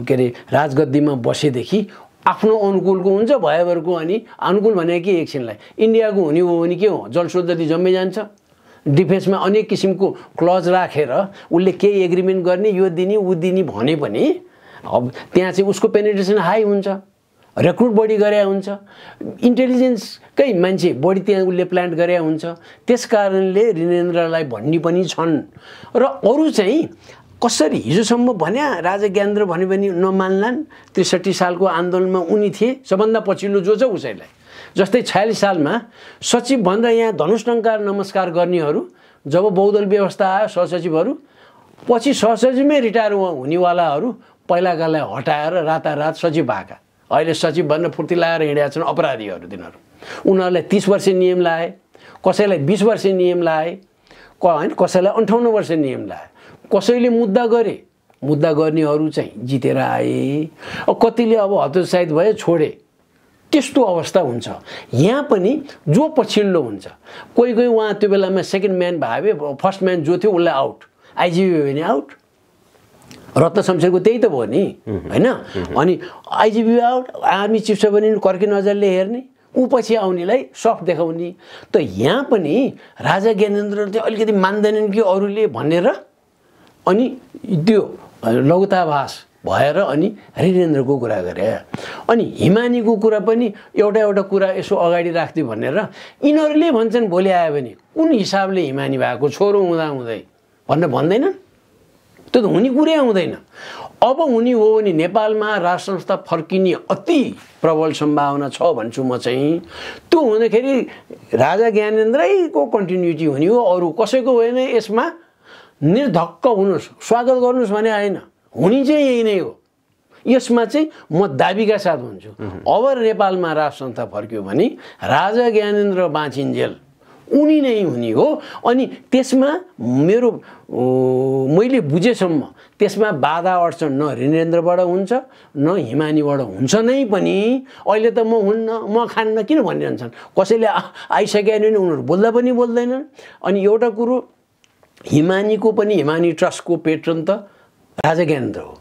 के अरे राजगद्दीमा बसेदेखि आफ्नो अनुकूलको हुन्छ भएभरको। अनि अनुकूल भने के एकछिनलाई इन्डियाको हुने हो भने के हो, जलस्रोत जम्मै जान्छ। डिफेन्समा अनेक किसिमको क्लज राखेर उसले केही एग्रिमेन्ट गर्ने, यो दिने ऊ दिने भने पनि अब त्यहाँ चाहिँ उसको पेनिट्रेसन हाई हुन्छ, रेक्रुट बढी गरे हुन्छ, इन्टेलिजेन्सकै मान्छे बढी त्यहाँ उसले प्लान्ट गरे हुन्छ। त्यस कारणले ऋणेन्द्रलाई भन्ने पनि छन्। र अरू चाहिँ कसरी हिजोसम्म भन्या राजा ज्ञानेन्द्र भन्यो भने नमान्लान्। 63 सालको आन्दोलनमा उनी थिए सबभन्दा पछिल्लो जो छ उसैलाई। जस्तै 46 सालमा सचिव भनेर यहाँ धनुष्टङ्कार नमस्कार गर्नेहरू जब बहुदल व्यवस्था आयो, सहसचिवहरू पछि सहसचिवमै रिटायर हुनेवालाहरू पहिलाकालाई हटाएर रातारात सचिव भएका, अहिले सचिव भनेर फुर्ती लगाएर हिँडेका छन् अपराधीहरू। तिनीहरू उनीहरूलाई 30 वर्ष नियम लाए, कसैलाई 20 वर्ष नियम लाए, होइन कसैलाई 58 वर्ष नियम लाए। कसैले मुद्दा गरे, मुद्दा गर्नेहरू चाहिँ जितेर आए, कतिले अब हतोत्साहित भए छोडे। त्यस्तो अवस्था हुन्छ। यहाँ पनि जो पछिल्लो हुन्छ, कोही कोही उहाँ त्यो बेलामा सेकेन्ड म्यान भए, फर्स्ट म्यान जो थियो उसलाई आउट, आइजिबी भने आउट, रत्न शमशेरको त्यही त भयो नि होइन। अनि आइजिबी आउट, आर्मी चिफ छ भने कर्के नजरले हेर्ने, ऊ पछि आउनेलाई सफ्ट देखाउने। त यहाँ पनि राजा ज्ञानेन्द्र चाहिँ अलिकति मान्दैनन् कि अरूले भनेर अनि त्यो लघुताभास भएर अनि ऋणेन्द्रको कुरा गरे। अनि हिमानीको कुरा पनि एउटा कुरा यसो अगाडि राख्दै भनेर यिनीहरूले भन्छन् भोलि आयो भने कुन हिसाबले हिमानी भएको छोरो हुँदै भनेर भन्दैनन्। त्यो त हुने कुरै हुँदैन। अब हुने हो भने नेपालमा राज संस्था फर्किने अति प्रबल सम्भावना छ भन्छु म चाहिँ। त्यो हुँदाखेरि राजा ज्ञानेन्द्रैको कन्टिन्युटी हुने हो, अरू कसैको होइन। यसमा निर्धक्क हुनुहोस्, स्वागत गर्नुहोस् भने आएन, हुने चाहिँ यही नै हो। यसमा चाहिँ म दाबीका साथ भन्छु, अब नेपालमा राज संस्था फर्क्यो भने राजा ज्ञानेन्द्र बाँचिन्जेल उनी नै हुने हो। अनि त्यसमा मैले बुझेसम्म त्यसमा बाधा अड्चन न ऋणेन्द्रबाट हुन्छ न हिमानीबाट हुन्छ नै पनि। अहिले त म हुन्न, म खान्न किन भनिरहन्छन्। कसैले आइसक्यो भने उनीहरू बोल्दा पनि बोल्दैनन्। अनि एउटा कुरो, हिमानीको पनि हिमानी ट्रस्टको पेट्रन त राजा ज्ञानेन्द्र हो।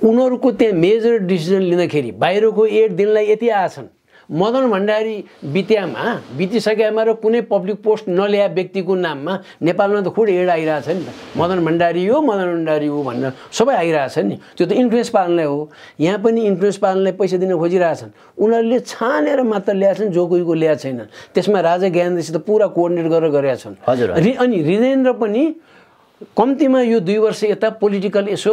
उनीहरूको त्यहाँ मेजर डिसिजन लिँदाखेरि बाहिरको एड दिनलाई यति आछन्। मदन भण्डारी बितिसकेमा र कुनै पब्लिक पोस्ट नल्या व्यक्तिको नाममा नेपालमा त खुड एड आइरहेछ नि त। मदन भण्डारी हो भनेर सबै आइरहेछ नि। त्यो त इन्फ्लुएन्स पाल्नलाई हो। यहाँ पनि इन्फ्लुएन्स पाल्नलाई पैसा दिन खोजिरहेछन्। उनीहरूले छानेर मात्र ल्याएछन्, जो कोहीको ल्याएको छैन। त्यसमा राजा ज्ञानेन्द्रसित पुरा कोअर्डिनेट गरेर गरेका छन्। हजुर। अनि ऋणेन्द्र पनि कम्तीमा यो 2 वर्ष यता पोलिटिकल यसो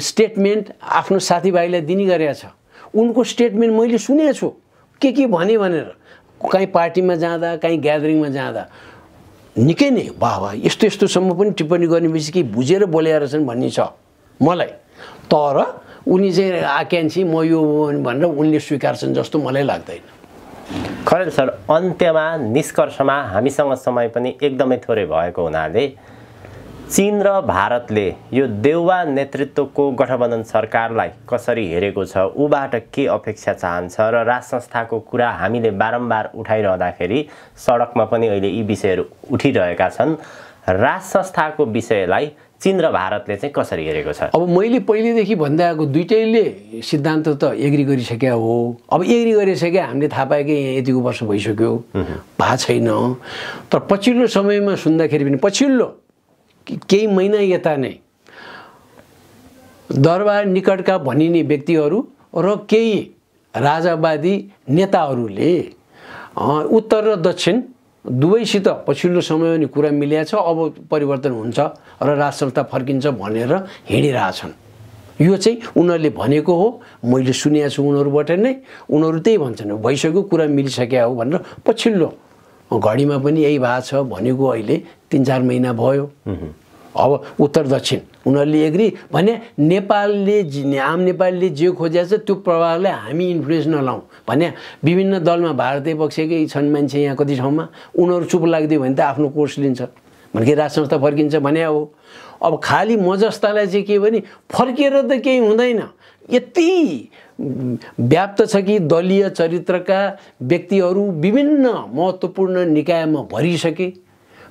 स्टेटमेन्ट आफ्नो साथीभाइलाई दिने गरेका छ। उनको स्टेटमेन्ट मैले सुनेको छु, के भने भनेर कहीँ पार्टीमा जाँदा, कहीँ ग्यादरिङमा जाँदा निकै नै वाह यस्तोसम्म पनि टिप्पणी गर्ने बिच कि बुझेर बोलेका रहेछन् भन्ने छ मलाई। तर उनी चाहिँ आकाङ्क्षी म यो भनेर उनले स्वीकार्छन् जस्तो मलाई लाग्दैन। खरेल सर, अन्त्यमा निष्कर्षमा हामीसँग समय पनि एकदमै थोरै भएको हुनाले चीन र भारतले यो देउवा नेतृत्वको गठबन्धन सरकारलाई कसरी हेरेको छ, उबाट के अपेक्षा चाहन्छ र राज संस्थाको कुरा हामीले बारम्बार उठाइरहँदाखेरि सडकमा पनि अहिले यी विषयहरू उठिरहेका छन्। राज संस्थाको विषयलाई चीन र भारतले चाहिँ कसरी हेरेको छ? अब मैले पहिलेदेखि भन्दै आएको दुईटैले सिद्धान्त त एग्री गरिसक्या हो। अब एग्री गरिसक्या हामीले थाहा पायो कि यहाँ यतिको वर्ष भइसक्यो, भएको छैन। तर पछिल्लो समयमा सुन्दाखेरि पनि पछिल्लो केही महिना यता नै दरबार निकटका भनिने व्यक्तिहरू र केही राजावादी नेताहरूले उत्तर र दक्षिण दुवैसित पछिल्लो समयमा नि कुरा मिलेको छ, अब परिवर्तन हुन्छ र राज संस्था फर्किन्छ भनेर हिँडिरहेछन्। यो चाहिँ उनीहरूले भनेको हो, मैले सुनेको छु उनीहरूबाट नै। उनीहरू त्यही भन्छन् भइसक्यो, कुरा मिलिसक्यो हो भनेर। पछिल्लो घडीमा पनि यही भएको छ भनेको अहिले 3-4 महिना भयो। अब उत्तर दक्षिण उनीहरूले एग्री भने नेपालले आम नेपालीले जे खोजेको छ त्यो प्रभावलाई हामी इन्फ्लुएन्स नलाउँ भने विभिन्न दलमा भारतीय पक्षकै छन् मान्छे यहाँ कति ठाउँमा, उनीहरू चुप लाग्दियो भने त आफ्नो कोर्स लिन्छ भने राज संस्था फर्किन्छ भने हो। अब खालि म जस्तालाई चाहिँ के भने फर्किएर त केही हुँदैन। यति व्याप्त छ कि दलीय चरित्रका व्यक्तिहरू विभिन्न महत्त्वपूर्ण निकायमा भरिसके,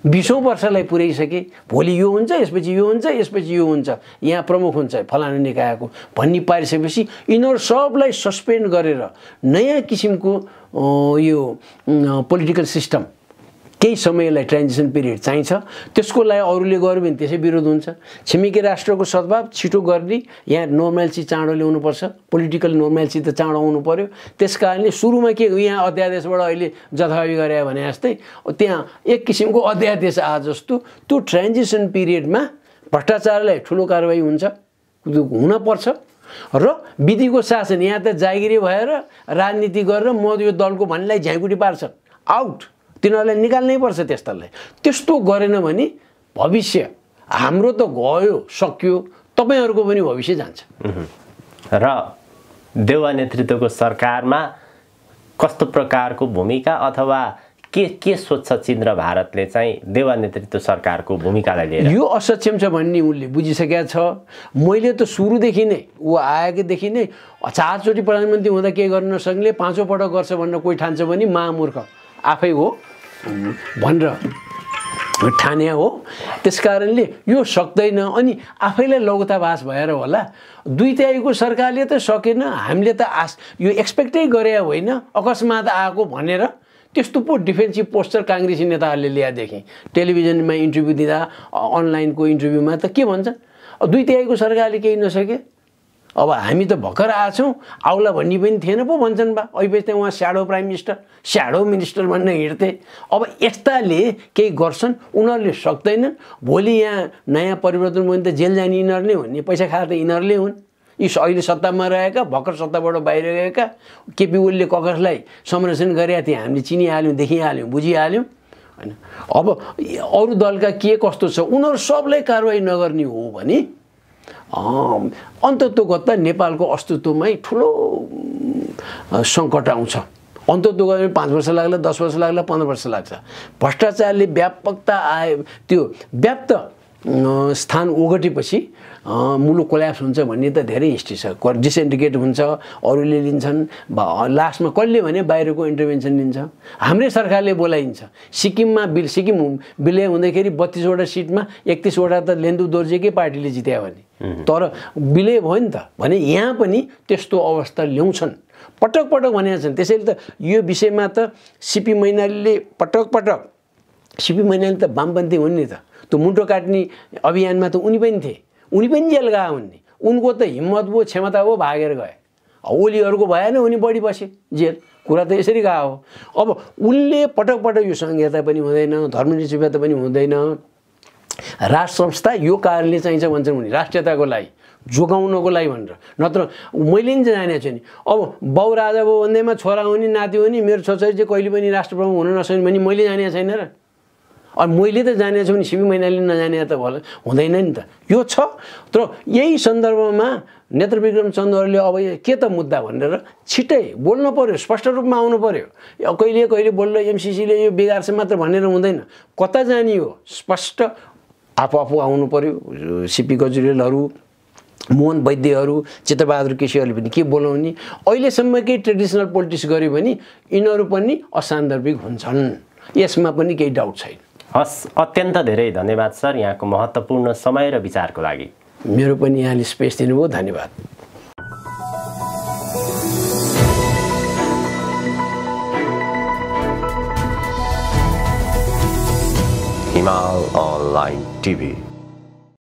20औं वर्षलाई पुर्याइसके। भोलि यो हुन्छ, यसपछि यो हुन्छ, यसपछि यो हुन्छ, यहाँ प्रमुख हुन्छ फलाना निकायको भन्ने पारिसकेपछि यिनीहरू सबलाई सस्पेन्ड गरेर नयाँ किसिमको यो पोलिटिकल सिस्टम केही समयलाई ट्रान्जिसन पिरियड चाहिन्छ। त्यसको लागि अरूले गर्यो भने त्यसै विरोध हुन्छ। छिमेकी राष्ट्रको सद्भाव छिटो गर्ने, यहाँ नर्मालिटी चाँडो ल्याउनुपर्छ, पोलिटिकल नर्मालिटी त चाँडो आउनु पर्यो। त्यस कारणले सुरुमा के यहाँ अध्यादेशबाट अहिले जथाभावी गरे भने जस्तै त्यहाँ एक किसिमको अध्यादेश आए जस्तो त्यो ट्रान्जिसन पिरियडमा भ्रष्टाचारलाई ठुलो कारबाही हुन्छ, हुनपर्छ। र विधिको शासन यहाँ त जागिरी भएर राजनीति गरेर म यो दलको भन्नेलाई झ्याकुटी पार्छन्, आउट, तिनीहरूलाई निकाल्नै पर्छ। त्यस्तो गरेन भने भविष्य हाम्रो त गयो सक्यो, तपाईँहरूको पनि भविष्य जान्छ। र देउवा नेतृत्वको सरकारमा कस्तो प्रकारको भूमिका अथवा के सोच्छ चीन र भारतले चाहिँ देउवा नेतृत्व सरकारको भूमिकालाई लिएर? यो असक्षम छ भन्ने उनले बुझिसकेका छ। मैले त सुरुदेखि नै ऊ आएकोदेखि नै 4 चोटि प्रधानमन्त्री हुँदा के गर्न नसक्ने 5औं पटक गर्छ भनेर कोही ठान्छ भने महामूर्ख आफै हो भनेर ठाने हो। त्यसकारणले यो सक्दैन। अनि आफैलाई लौताभास भएर होला 2/3 सरकारले त सकेन, हामीले त यो एक्सपेक्टै गरे होइन, अकस्मात आएको भनेर त्यस्तो पो डिफेन्सिभ पोस्चर काङ्ग्रेसी नेताहरूले ल्याए देखेँ। टेलिभिजनमा इन्टरभ्यू दिँदा, अनलाइनको इन्टरभ्यूमा त के भन्छ, 2/3 सरकारले केही नसके, अब हामी त भर्खर आछौँ, आउला भन्ने पनि थिएन पो भन्छन् बा। अहिले चाहिँ उहाँ shadow prime minister, shadow minister भन्न हिँड्थे। अब यस्ताले केही गर्छन्, उनीहरूले सक्दैनन्। भोलि यहाँ नयाँ परिवर्तन भयो भने त जेल जाने यिनीहरू नै हुन्, पैसा खाएर त यिनीहरूले हुन्। यी अहिले सत्तामा रहेका, भर्खर सत्ताबाट बाहिर गएका केपी ओलीले ककसलाई संरक्षण गरेका थिए, हामीले चिनिहाल्यौँ, देखिहाल्यौँ, बुझिहाल्यौँ होइन। अब अरू दलका के कस्तो छ उनीहरू सबलाई कारवाही नगर्ने हो भने अन्ततोगत नेपालको अस्तित्वमै ठुलो सङ्कट आउँछ। अन्ततोगत 5 वर्ष लाग्ला, 10 वर्ष लाग्ला, 15 वर्ष लाग्छ। भ्रष्टाचारले व्यापकता आए, त्यो व्याप्त स्थान ओगटेपछि मुलुक कोल्याप्स हुन्छ भन्ने त धेरै हिस्ट्री छ। डिसेन्डिकेट हुन्छ, अरूले लिन्छन्, लास्टमा कसले भने बाहिरको इन्टरभेन्सन लिन्छ। हाम्रै सरकारले बोलाइन्छ। सिक्किम विलय हुँदाखेरि 32वटा सिटमा 31वटा त लेन्दु दोर्जेकै पार्टीले जित्या भने, तर विलय भयो नि त भने यहाँ पनि त्यस्तो अवस्था ल्याउँछन्, पटक पटक भनेका छन्। त्यसैले त यो विषयमा त सिपी मैनालीले पटक सिपी मैनाली त वामपन्थी हुन् नि त, त्यो मुन्टो काट्ने अभियानमा त उनी पनि थिए, उनी पनि जेल गए हुन् नि। उनको त हिम्मत भयो, क्षमता भयो, भागेर गए। ओलीहरूको भएन, उनी बढी बसे जेल। कुरा त यसरी गएको हो। अब उनले पटक यो संहिता पनि हुँदैन, धर्मनिरपेक्षता पनि हुँदैन, राज संस्था यो कारणले चाहिन्छ भन्छन् उनी, राष्ट्रियताको लागि, जोगाउनको लागि भनेर। नत्र मैले नि जानेको छु नि, अब बाउ राजा भयो भन्दैमा छोरा हुने, नाति हुने, मेरो छोराछोरी चाहिँ कहिले पनि राष्ट्रप्रमुख हुन नसक्ने भने मैले जानेको छैन र। अनि मैले त जानेको छु भने सिपी मैनालीले नजाने त होला हुँदैन नि त। यो छ, तर यही सन्दर्भमा नेत्रविक्रम चन्दहरूले अब के त मुद्दा भनेर छिटै बोल्नु पर्यो, स्पष्ट रूपमा आउनु पर्यो। कहिले कहिले बोल्दा एमसीसीले यो बिगार्छ मात्र भनेर हुँदैन, कता जाने हो स्पष्ट आफू आउनु पर्यो। सिपी गजुरेलहरू, मोहन वैद्यहरू, चित्रबहादुर केसीहरूले पनि के बोलाउने, अहिलेसम्मकै ट्रेडिसनल पोलिटिक्स गर्यो भने यिनीहरू पनि असान्दर्भिक हुन्छन्, यसमा पनि केही डाउट छैन। हस्, अत्यन्त धेरै धन्यवाद सर यहाँको महत्त्वपूर्ण समय र विचारको लागि। मेरो पनि यहाँले स्पेस दिनुभयो, धन्यवाद। हिमाल अनलाइन टिभी।